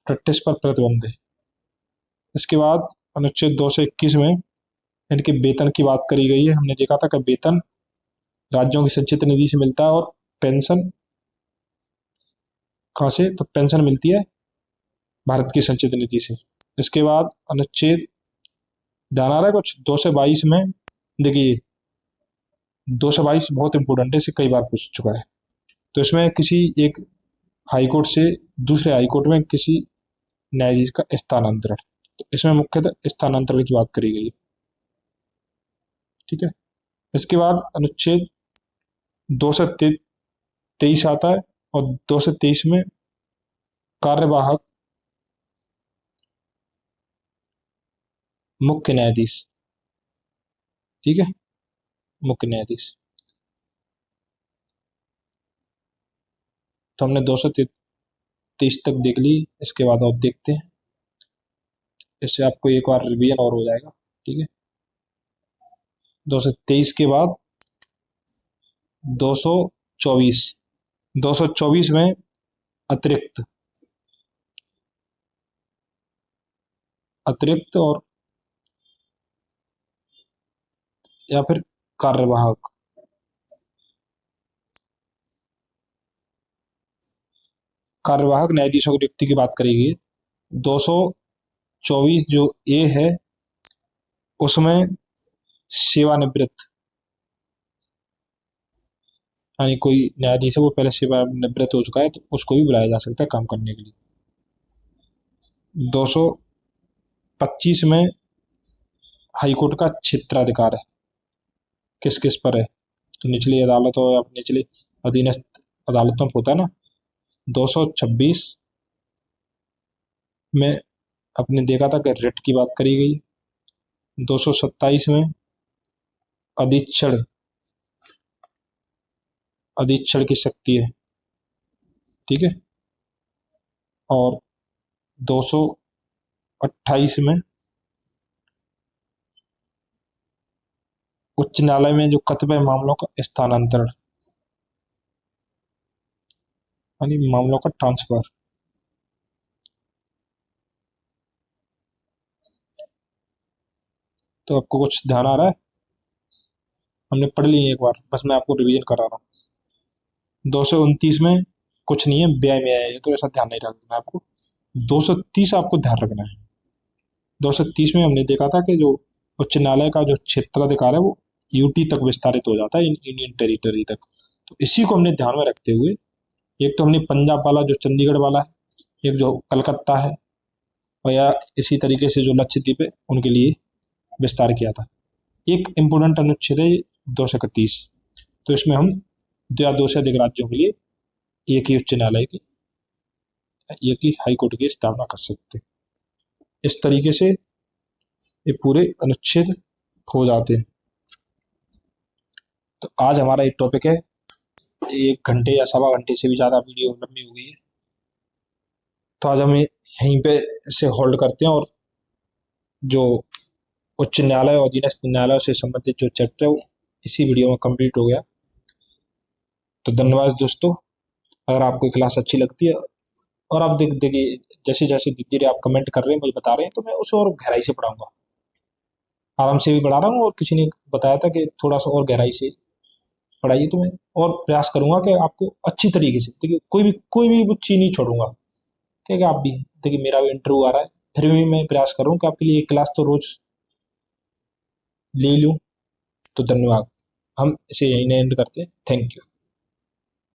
प्रैक्टिस पर प्रतिबंध है। इसके बाद अनुच्छेद 221 में इनके वेतन की बात करी गई है। हमने देखा था कि वेतन राज्यों की संचित निधि से मिलता है और पेंशन कहाँ से? तो पेंशन मिलती है भारत की संचित निधि से। इसके बाद अनुच्छेद, ध्यान आ रहा है कुछ? 222 में देखिए, 222 बहुत इंपॉर्टेंट है, इसे कई बार पूछ चुका है। तो इसमें किसी एक हाईकोर्ट से दूसरे हाईकोर्ट में किसी न्यायाधीश का स्थानांतरण, तो इसमें मुख्यतः स्थानांतरण की बात करी गई है, ठीक है। इसके बाद अनुच्छेद 223 आता है और 223 में कार्यवाहक मुख्य न्यायाधीश, ठीक है, मुख्य न्यायाधीश। तो हमने 223 तक देख ली। इसके बाद और देखते हैं, इससे आपको एक बार रिवीजन और हो जाएगा, ठीक है। 223 के बाद 224 में अतिरिक्त और या फिर कार्यवाहक न्यायाधीशों की नियुक्ति की बात करेगी। 224 जो ए है उसमें सेवानिवृत्त, यानी कोई न्यायाधीश है वो पहले सेवानिवृत्त हो चुका है तो उसको भी बुलाया जा सकता है काम करने के लिए। 225 में हाईकोर्ट का क्षेत्राधिकार है, किस किस पर है? तो निचली अदालत और निचली अधीनस्थ अदालतों पर होता है ना। 226 में अपने देखा था कि रिट की बात करी गई। 227 में अधीक्षण की शक्ति है, ठीक है। और 228 में उच्च न्यायालय में जो कतिपय मामलों का स्थानांतरण, यानी मामलों का ट्रांसफर। तो आपको कुछ ध्यान आ रहा है? हमने पढ़ ली एक बार, बस मैं आपको रिवीजन करा रहा हूँ। 229 में कुछ नहीं है, व्यय में है, तो ऐसा ध्यान नहीं रखना आपको। 230 आपको ध्यान रखना है। 230 में हमने देखा था कि जो उच्च न्यायालय का जो क्षेत्राधिकार है वो यूटी तक विस्तारित हो जाता है, यूनियन टेरिटरी तक। तो इसी को हमने ध्यान में रखते हुए, एक तो हमने पंजाब वाला जो चंडीगढ़ वाला है, एक जो कलकत्ता है, और या इसी तरीके से जो लक्षद्वीप है उनके लिए विस्तार किया था। एक इम्पोर्टेंट अनुच्छेद है 231, तो इसमें हम 2 या 2 से अधिक राज्यों के लिए एक ही उच्च न्यायालय की, एक ही हाईकोर्ट की स्थापना कर सकते। इस तरीके से ये पूरे अनुच्छेद हो जाते हैं। तो आज हमारा एक टॉपिक है, 1 घंटे या सवा घंटे से भी ज़्यादा वीडियो लंबी हो गई है, तो आज हम यहीं पे से होल्ड करते हैं और जो उच्च न्यायालय और अधीनस्थ न्यायालय से संबंधित जो चैप्टर है वो इसी वीडियो में कंप्लीट हो गया। तो धन्यवाद दोस्तों। अगर आपको क्लास अच्छी लगती है और आप देखिए जैसे जैसे धीरे धीरे आप कमेंट कर रहे हैं, मुझे बता रहे हैं, तो मैं उसे और गहराई से पढ़ाऊंगा, आराम से भी पढ़ा रहा हूँ। और किसी ने बताया था कि थोड़ा सा और गहराई से पढ़ाइए, तो मैं और प्रयास करूंगा कि आपको अच्छी तरीके से, देखिए कोई भी बच्ची नहीं छोड़ूंगा। क्या आप भी देखिए, मेरा भी इंटरव्यू आ रहा है, फिर भी मैं प्रयास कर रहा हूँ कि आपके लिए एक क्लास तो रोज ले लूँ। तो धन्यवाद। हम इसे यहीं एंड करते हैं। Thank you.